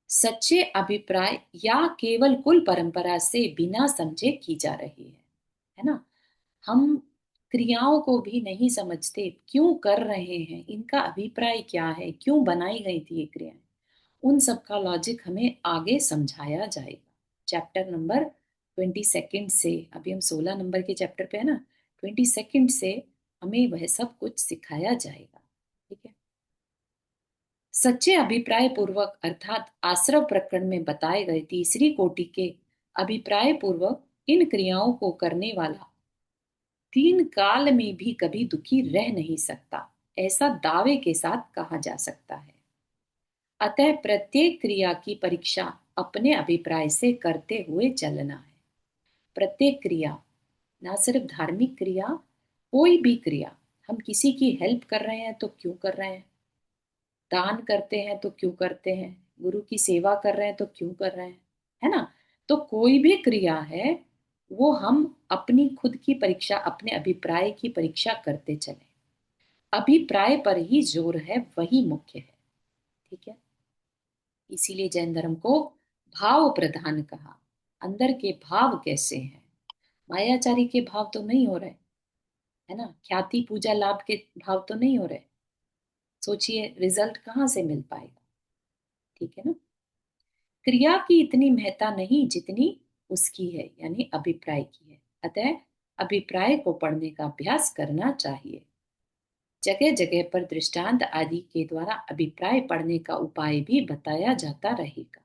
सच्चे अभिप्राय या केवल कुल परंपरा से बिना समझे की जा रही है ना। हम क्रियाओं को भी नहीं समझते, क्यों कर रहे हैं, इनका अभिप्राय क्या है, क्यों बनाई गई थी ये क्रियाएं, उन सब का लॉजिक हमें आगे समझाया जाएगा। चैप्टर नंबर 22 से, अभी हम 16 नंबर के चैप्टर पे है ना, 22 से हमें वह सब कुछ सिखाया जाएगा। ठीक है, सच्चे अभिप्राय पूर्वक अर्थात आश्रव प्रकरण में बताए गए तीसरी कोटि के अभिप्राय पूर्वक इन क्रियाओं को करने वाला 3 काल में भी कभी दुखी रह नहीं सकता, ऐसा दावे के साथ कहा जा सकता है। अतः प्रत्येक क्रिया की परीक्षा अपने अभिप्राय से करते हुए चलना है। प्रत्येक क्रिया, ना सिर्फ धार्मिक क्रिया, कोई भी क्रिया, हम किसी की हेल्प कर रहे हैं तो क्यों कर रहे हैं, दान करते हैं तो क्यों करते हैं, गुरु की सेवा कर रहे हैं तो क्यों कर रहे हैं, है ना। तो कोई भी क्रिया है वो हम अपनी खुद की परीक्षा, अपने अभिप्राय की परीक्षा करते चले। अभिप्राय पर ही जोर है, वही मुख्य है। ठीक है, इसीलिए जैन धर्म को भाव प्रधान कहा। अंदर के भाव कैसे हैं, मायाचारी के भाव तो नहीं हो रहे, है ना, ख्याति पूजा लाभ के भाव तो नहीं हो रहे। सोचिए रिजल्ट कहाँ से मिल पाएगा। ठीक है ना, क्रिया की इतनी महत्ता नहीं जितनी उसकी है, यानी अभिप्राय की है। अतः अभिप्राय को पढ़ने का अभ्यास करना चाहिए। जगह जगह पर दृष्टांत आदि के द्वारा अभिप्राय पढ़ने का उपाय भी बताया जाता रहेगा।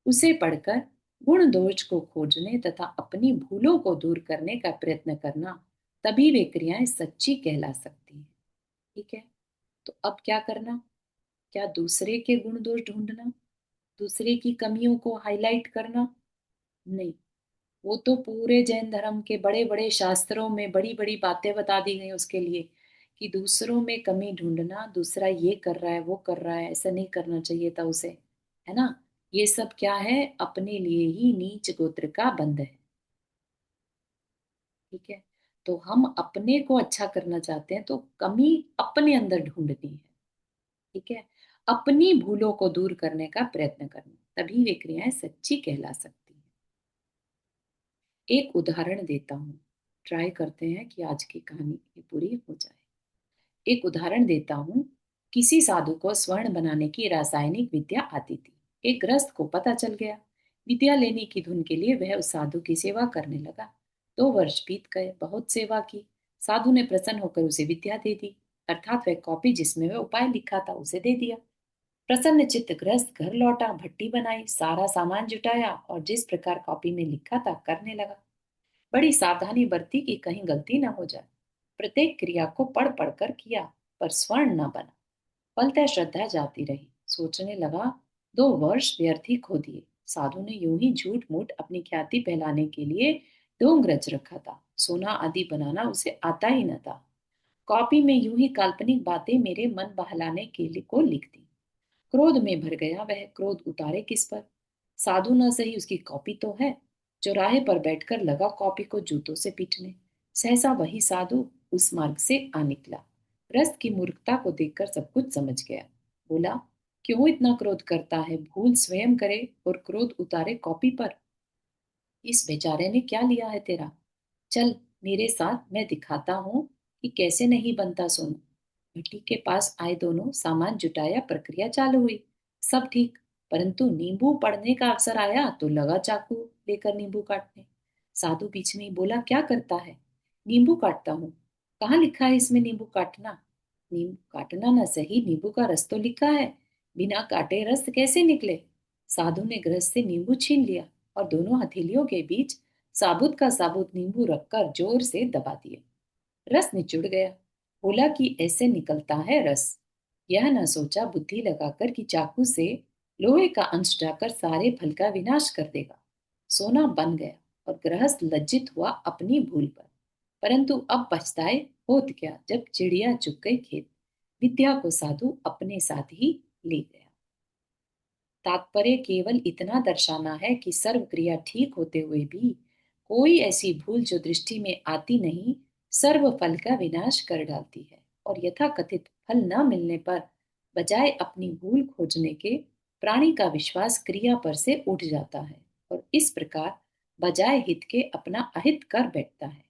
उसे पढ़कर गुण दोष को खोजने तथा अपनी भूलों को दूर करने का प्रयत्न करना, तभी वे क्रियाएं सच्ची कहला सकती हैं। ठीक है, तो अब क्या करना, क्या दूसरे के गुण दोष ढूंढना, दूसरे की कमियों को हाईलाइट करना? नहीं, वो तो पूरे जैन धर्म के बड़े बड़े शास्त्रों में बड़ी बड़ी बातें बता दी गई उसके लिए, कि दूसरों में कमी ढूंढना, दूसरा ये कर रहा है वो कर रहा है, ऐसा नहीं करना चाहिए था उसे, है ना। ये सब क्या है, अपने लिए ही नीच गोत्र का बंध है। ठीक है, तो हम अपने को अच्छा करना चाहते हैं तो कमी अपने अंदर ढूंढनी है। ठीक है, अपनी भूलों को दूर करने का प्रयत्न करना, तभी वे क्रियाएं सच्ची कहला सकती हैं। एक उदाहरण देता हूँ, ट्राई करते हैं कि आज की कहानी ये पूरी हो जाए। एक उदाहरण देता हूँ। किसी साधु को स्वर्ण बनाने की रासायनिक विद्या आती थी। एक गृहस्थ को पता चल गया। विद्या लेने की धुन के लिए वह उस साधु की सेवा करने लगा। 2 वर्ष बीत गए, बहुत सेवा की। साधु ने प्रसन्न होकर उसे विद्या दे दी, अर्थात वह कॉपी जिसमें वह उपाय लिखा था उसे दे दिया। प्रसन्न चित्त गृहस्थ घर लौटा, भट्टी बनाई, सारा सामान जुटाया और जिस प्रकार कॉपी में लिखा था करने लगा। बड़ी सावधानी बरती कि कहीं गलती ना हो जाए। प्रत्येक क्रिया को पढ़ पढ़ कर किया, पर स्वर्ण न बना। फलतः श्रद्धा जाती रही। सोचने लगा 2 वर्ष व्यर्थ ही खो दिए। साधु ने यूं ही झूठ मूठ अपनी ख्याति फैलाने के लिए ढोंग रच रखा था। सोना आदि बनाना उसे आता ही न था। कॉपी में यूं ही काल्पनिक बातें मेरे मन बहलाने के लिए को लिख दी। क्रोध में भर गया, वह क्रोध उतारे किस पर। साधु न सही, उसकी कॉपी तो है। चौराहे पर बैठकर लगा कॉपी को जूतों से पीटने। सहसा वही साधु उस मार्ग से आ निकला। गृहस्थ की मूर्खता को देखकर सब कुछ समझ गया। बोला, क्यों इतना क्रोध करता है, भूल स्वयं करे और क्रोध उतारे कॉपी पर। इस बेचारे ने क्या लिया है तेरा, चल मेरे साथ, मैं दिखाता हूँ कि कैसे नहीं बनता सोना। भट्टी के पास आए दोनों, सामान जुटाया, प्रक्रिया चालू हुई। सब ठीक, परंतु नींबू पड़ने का अवसर आया तो लगा चाकू लेकर नींबू काटने। साधु बीच में ही बोला, क्या करता है। नींबू काटता हूँ। कहाँ लिखा है इसमें नींबू काटना। नींबू काटना ना सही, नींबू का रस तो लिखा है, बिना काटे रस कैसे निकले। साधु ने गृहस्थ से नींबू छीन लिया और दोनों हथेलियों के बीच साबुत का साबुत नींबू रखकर जोर से दबा दिया। रस निचुड़ गया। बोला कि ऐसे निकलता है रस। यह न सोचा बुद्धि लगाकर कि चाकू से लोहे का अंश जाकर सारे फल का विनाश कर देगा। सोना बन गया और गृहस्थ लज्जित हुआ अपनी भूल पर, परंतु अब पछताए होत क्या जब चिड़िया चुग गई खेत। विद्या को साधु अपने साथ ही ले गया। तात्पर्य केवल इतना दर्शाना है कि सर्व क्रिया ठीक होते हुए भी कोई ऐसी भूल जो दृष्टि में आती नहीं सर्व फल का विनाश कर डालती है, और यथाकथित फल न मिलने पर बजाय अपनी भूल खोजने के प्राणी का विश्वास क्रिया पर से उठ जाता है और इस प्रकार बजाय हित के अपना अहित कर बैठता है।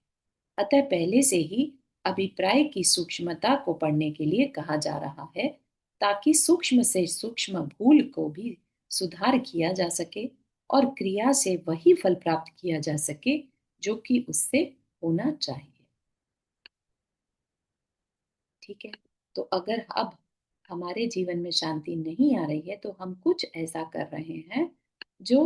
अतः पहले से ही अभिप्राय की सूक्ष्मता को पढ़ने के लिए कहा जा रहा है, ताकि सूक्ष्म से सूक्ष्म भूल को भी सुधार किया जा सके और क्रिया से वही फल प्राप्त किया जा सके जो कि उससे होना चाहिए। ठीक है, तो अगर अब हमारे जीवन में शांति नहीं आ रही है तो हम कुछ ऐसा कर रहे हैं जो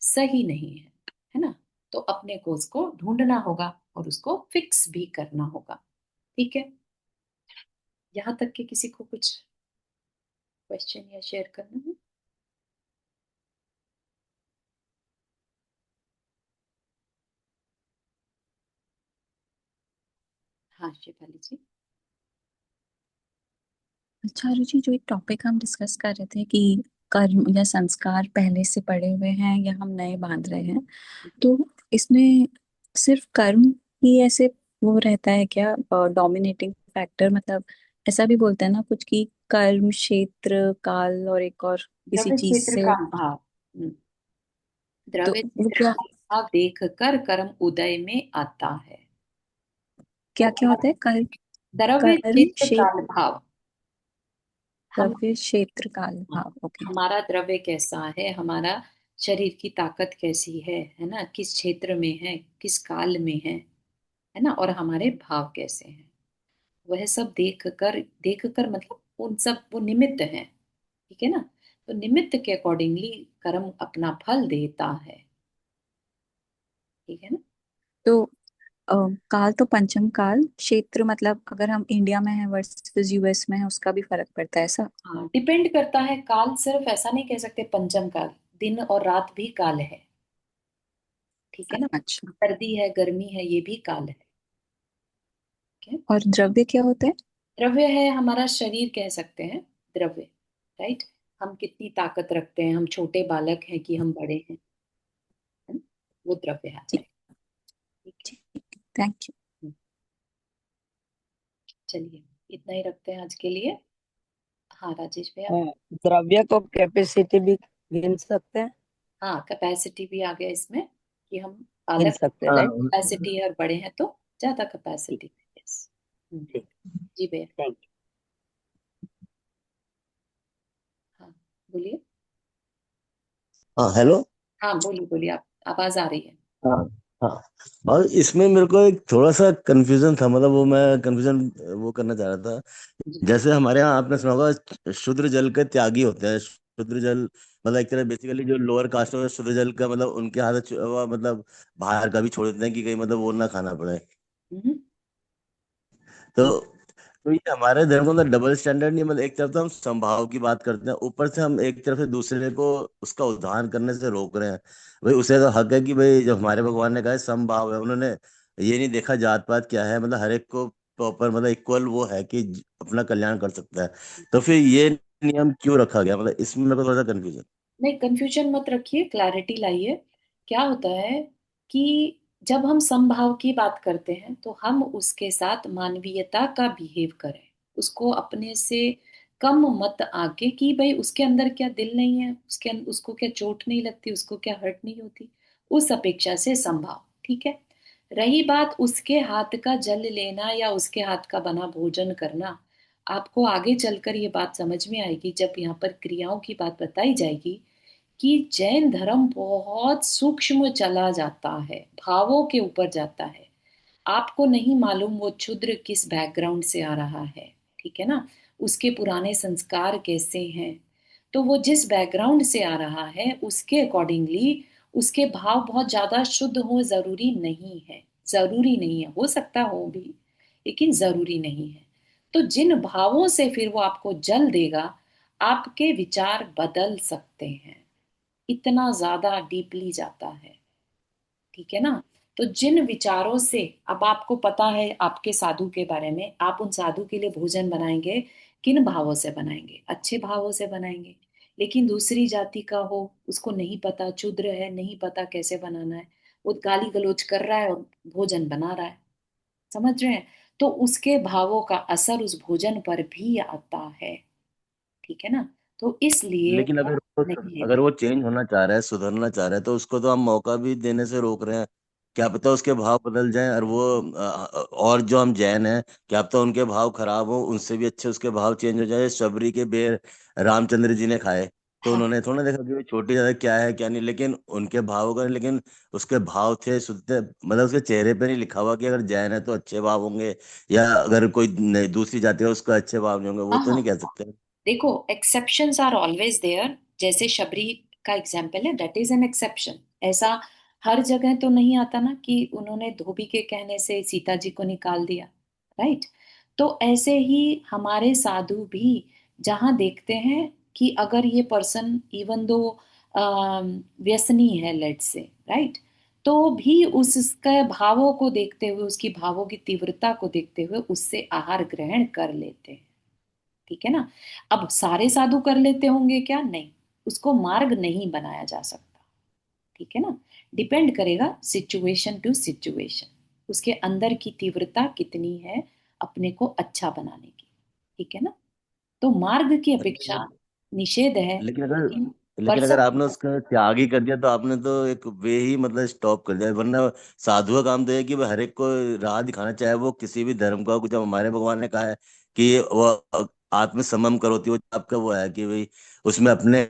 सही नहीं है ना? तो अपने को उसको ढूंढना होगा और उसको फिक्स भी करना होगा। ठीक है, यहाँ तक कि किसी को कुछ क्वेश्चन या शेयर करना है? हाँ शिफाली जी। अच्छा रुचि, जो एक टॉपिक हम डिस्कस कर रहे थे कि कर्म या संस्कार पहले से पड़े हुए हैं या हम नए बांध रहे हैं, तो इसमें सिर्फ कर्म ही ऐसे वो रहता है क्या डोमिनेटिंग फैक्टर? मतलब ऐसा भी बोलते हैं ना कुछ कि कर्म, क्षेत्र, काल और एक और किसी द्रव्य चीज क्षेत्र से। का भाव। तो द्रव्य वो क्षेत्र क्या का भाव देख कर कर्म उदय में आता है। क्या तो क्या होता है? द्रव्य कर्म, क्षेत्र काल भाव। हम द्रव्य, क्षेत्र, काल, भाव। ओके। हमारा द्रव्य कैसा है, हमारा शरीर की ताकत कैसी है ना, किस क्षेत्र में है, किस काल में है ना, और हमारे भाव कैसे हैं, वह सब देख कर मतलब उन सब वो निमित्त हैं। ठीक है ना, तो निमित्त के अकॉर्डिंगली कर्म अपना फल देता है। ठीक है ना। तो अ, काल तो पंचम काल, क्षेत्र मतलब अगर हम इंडिया में है वर्सेस यूएस में है उसका भी फर्क पड़ता है ऐसा? हाँ, डिपेंड करता है। काल सिर्फ ऐसा नहीं कह सकते पंचम काल, दिन और रात भी काल है। ठीक है ना, अच्छा। सर्दी है गर्मी है ये भी काल है। ठीक है? और द्रव्य क्या होता है? द्रव्य है हमारा शरीर कह सकते हैं, द्रव्य। राइट, हम कितनी ताकत रखते हैं, हम छोटे बालक हैं कि हम बड़े हैं, है ना? वो द्रव्य आता ठीक। है। ठीक है। ठीक। Thank you. हम्म, चलिए इतना ही रखते हैं आज के लिए। हाँ राजेश भैया। द्रव्य को कैपेसिटी भी गिन सकते हैं। हाँ कैपेसिटी भी आ गया इसमें कि हम गिन बालक सकते हैं, हाँ राइट। कैपेसिटी और बड़े हैं तो ज्यादा ठीक। कैपेसिटी। यस। ठीक। जी भैया। थैंक हाँ बोलिए। हाँ हेलो। हाँ बोलिए बोलिए, आप आवाज आ रही है। हाँ हाँ। और इसमें मेरे को एक थोड़ा सा कंफ्यूजन था, मतलब वो मैं कंफ्यूजन वो करना चाह रहा था। जी। जैसे हमारे यहाँ आपने सुना होगा शूद्र जल के त्यागी होते हैं। शूद्र जल मतलब एक तरह बेसिकली जो लोअर कास्ट है शूद्र जल का मतलब उनके हाथ वो मतलब बाहर का भी छोड़ देते हैं कि कहीं मतलब वो ना खाना पड़े। हम्म, हम्म, तो तो ये हमारे धर्म के अंदर डबल स्टैंडर्ड नहीं, मतलब एक तरफ तो हम समभाव की बात करते हैं, ऊपर से हम एक तरफ से दूसरे को उसका उद्धार करने से रोक रहे हैं। भाई उसे तो हक है कि भाई जब हमारे भगवान ने कहा है समभाव है, उन्होंने ये नहीं देखा जात पात क्या है, मतलब हर एक को प्रॉपर मतलब इक्वल वो है कि अपना कल्याण कर सकता है। तो फिर ये नियम क्यों रखा गया, मतलब इसमें मेरे को थोड़ा सा कंफ्यूजन। नहीं कंफ्यूजन मत रखिए, क्लैरिटी लाइए। क्या होता है कि जब हम समभाव की बात करते हैं तो हम उसके साथ मानवीयता का बिहेव करें, उसको अपने से कम मत आके कि भाई उसके अंदर क्या दिल नहीं है, उसको क्या चोट नहीं लगती, उसको क्या हर्ट नहीं होती, उस अपेक्षा से समभाव। ठीक है। रही बात उसके हाथ का जल लेना या उसके हाथ का बना भोजन करना, आपको आगे चलकर ये बात समझ में आएगी जब यहाँ पर क्रियाओं की बात बताई जाएगी कि जैन धर्म बहुत सूक्ष्म चला जाता है, भावों के ऊपर जाता है। आपको नहीं मालूम वो क्षुद्र किस बैकग्राउंड से आ रहा है। ठीक है ना, उसके पुराने संस्कार कैसे हैं, तो वो जिस बैकग्राउंड से आ रहा है उसके अकॉर्डिंगली उसके भाव बहुत ज्यादा शुद्ध हो जरूरी नहीं है। जरूरी नहीं है, हो सकता हो भी लेकिन जरूरी नहीं है। तो जिन भावों से फिर वो आपको जल देगा, आपके विचार बदल सकते हैं, इतना ज्यादा डीपली जाता है। ठीक है ना। तो जिन विचारों से, अब आपको पता है आपके साधु के बारे में, आप उन साधु के लिए भोजन बनाएंगे, किन भावों से बनाएंगे? अच्छे भावों से बनाएंगे। लेकिन दूसरी जाति का हो, उसको नहीं पता, क्षुद्र है, नहीं पता कैसे बनाना है, वो गाली गलौज कर रहा है और भोजन बना रहा है। समझ रहे हैं? तो उसके भावों का असर उस भोजन पर भी आता है। ठीक है ना। तो इसलिए लेकिन हम अगर वो नहीं अगर लेते। वो चेंज होना चाह रहा है, सुधरना चाह रहा है, तो उसको तो हम मौका भी देने से रोक रहे हैं। क्या पता उसके भाव बदल जाएं, और वो और जो हम जैन हैं, क्या पता उनके भाव खराब हो, उनसे भी अच्छे उसके भाव चेंज हो जाए। शबरी के बेर रामचंद्र जी ने खाए, तो हाँ उन्होंने थोड़ा देखा कि वो छोटी ज्यादा क्या है क्या नहीं, लेकिन उनके भाव का, लेकिन उसके भाव थे शुद्ध, मतलब उसके चेहरे पे नहीं लिखा हुआ कि अगर जैन है तो अच्छे भाव होंगे, या अगर कोई दूसरी जाति है उसका अच्छे भाव नहीं होंगे, वो हाँ तो हाँ। नहीं कह सकते। देखो, एक्सेप्शंस आर ऑलवेज देयर। जैसे शबरी का एग्जाम्पल है, दैट इज एन एक्सेप्शन। ऐसा हर जगह तो नहीं आता ना कि उन्होंने धोबी के कहने से सीता जी को निकाल दिया। राइट। तो ऐसे ही हमारे साधु भी जहां देखते हैं कि अगर ये पर्सन इवन दो व्यसनी है, लेट से, राइट, तो भी उसके भावों को देखते हुए, उसकी भावों की तीव्रता को देखते हुए उससे आहार ग्रहण कर लेते हैं। ठीक है ना। अब सारे साधु कर लेते होंगे क्या? नहीं, उसको मार्ग नहीं बनाया जा सकता। ठीक है ना। डिपेंड करेगा सिचुएशन टू सिचुएशन, उसके अंदर की तीव्रता कितनी है अपने को अच्छा बनाने की। ठीक है ना। तो मार्ग की अपेक्षा निषेध है, लेकिन लेकिन लेकिन अगर पर्सन। आपने उसका त्याग ही कर दिया, तो आपने तो एक वे ही मतलब स्टॉप कर दिया। वरना साधु का काम तो है कि वह हर एक को राह दिखाना, चाहे वो किसी भी धर्म का हो। कुछ हमारे भगवान ने कहा है कि वो आत्म समम करोति, वो आपका वो है कि भाई उसमें अपने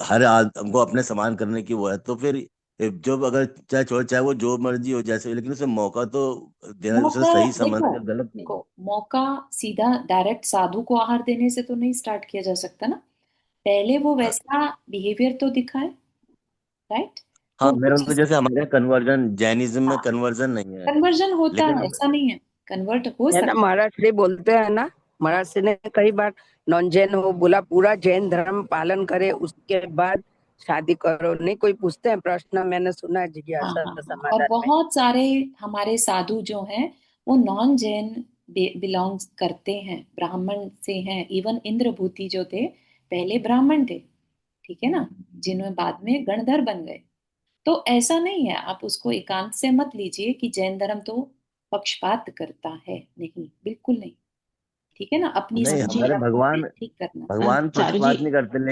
हर आदमी को अपने समान करने की वो है। तो फिर जो अगर चाहे छोड़, चाहे वो जो मर्जी हो जैसे भी, लेकिन उसे मौका तो देना, उसे मौका, सही देखो समझना, जब गलत नहीं। देखो, मौका सीधा डायरेक्ट साधु को आहार देने से तो नहीं स्टार्ट किया जा सकता ना। पहले वो वैसा बिहेवियर तो दिखाए। राइट। हाँ, तो वो मेरा तो चीज, जैसे हमारे कन्वर्जन, जैनिज्म में हाँ, कन्वर्जन नहीं है, कन्वर्जन होता लेकिन है, ऐसा नहीं है, कन्वर्ट हो है ना, सकता महाराज श्री बोलते हैं ना, है। महाराज श्री ने कई बार नॉन जैन हो बोला, पूरा जैन धर्म पालन करे उसके बाद शादी करो। नहीं कोई पूछते हैं प्रश्न, मैंने सुना है, हाँ जिज्ञासा हाँ हाँ। और समाधान में। बहुत सारे हमारे साधु जो हैं वो नॉन जैन बिलोंग करते हैं, ब्राह्मण से हैं। इवन इंद्रभूति जो थे, पहले ब्राह्मण थे। ठीक है ना। जिन्होंने बाद में गणधर बन गए। तो ऐसा नहीं है, आप उसको एकांत से मत लीजिए कि जैन धर्म तो पक्षपात करता है। नहीं, बिल्कुल नहीं। ठीक है ना। अपनी नहीं, चारू जी, हमारे समस्या को हमें भगवान ठीक करना। भगवान चारू जी, पक्षपात नहीं करते,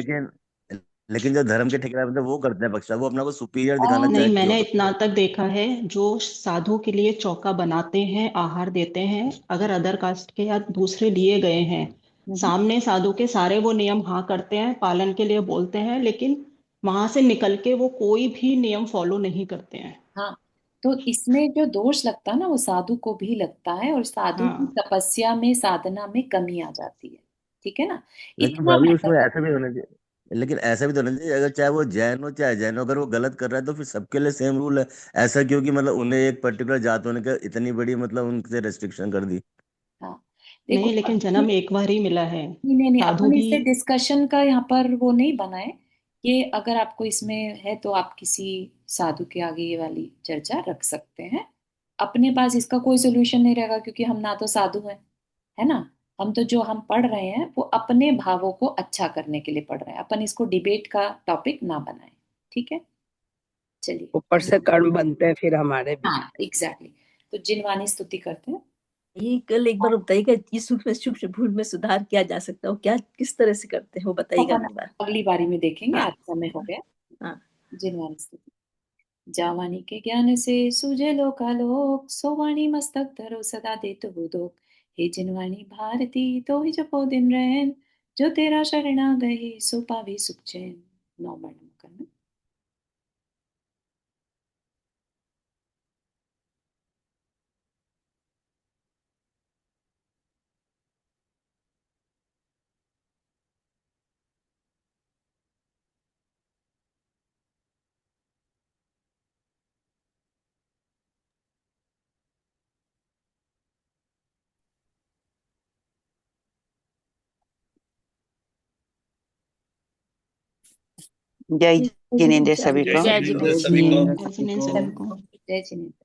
लेकिन जो धर्म के ठेकेदार होते हैं वो करते हैं पक्षपात। वो अपना को सुपीरियर दिखाना और नहीं, चाहे जो मैंने कर इतना दे। तक देखा है, जो साधु के लिए चौका बनाते हैं, आहार देते हैं, अगर अदर कास्ट के या दूसरे लिए गए हैं, हम्म, सामने साधु के सारे वो नियम हाँ करते हैं, पालन के लिए बोलते हैं, लेकिन वहां से निकल के वो कोई भी नियम फॉलो नहीं करते हैं। हाँ। तो इसमें जो दोष लगता है ना, वो साधु को भी लगता है, और साधु की हाँ, तपस्या में, साधना में कमी आ जाती है। ठीक है ना। लेकिन इतना भाभी मैटर उसमें ऐसा करता भी होना चाहिए, लेकिन ऐसा भी तो होना चाहिए, अगर चाहे वो जैन हो चाहे जैन हो, अगर वो गलत कर रहा है तो फिर सबके लिए सेम रूल है। ऐसा क्यों कि मतलब उन्हें एक पर्टिकुलर जात होने का इतनी बड़ी मतलब उनसे रेस्ट्रिक्शन कर दी। है। हाँ। देखो, नहीं, लेकिन जन्म एक बार ही मिला है। नहीं नहीं नहीं, साधु अपन भी, इसे डिस्कशन का यहाँ पर वो नहीं बनाए। ये अगर आपको इसमें है तो आप किसी साधु के आगे ये वाली चर्चा रख सकते हैं। अपने पास इसका कोई सोल्यूशन नहीं रहेगा, क्योंकि हम ना तो साधु हैं, है ना। हम तो जो हम पढ़ रहे हैं वो अपने भावों को अच्छा करने के लिए पढ़ रहे हैं। अपन इसको डिबेट का टॉपिक ना बनाए। ठीक है। चलिए। ऊपर से कर्म बनते हैं फिर हमारे भी। हाँ, एग्जैक्टली तो जिनवानी स्तुति करते हैं। ये कल एक बार बताइएगा, इस सूक्ष्म भूल में सुधार किया जा सकता हो क्या, किस तरह से करते हैं वो बताइएगा अपन अगली बार। अगली बारी में देखेंगे, हाँ आज समय हो हाँ गया। हाँ। जिनवानी स्तुति। जावानी के ज्ञान से सूझे लोकालोक, सोवाणी मस्तक धरो सदा देत बुदोक। हे जिनवानी भारती तो ही जपो दिन रैन, जो तेरा शरणा गए सो पावे सुख चैन। नौ बार नमः करना। जय जिनेंद्र सभी को। जय जय जिनेंद्र। जय जिनेंद्र सभी को। जय जिनेंद्र।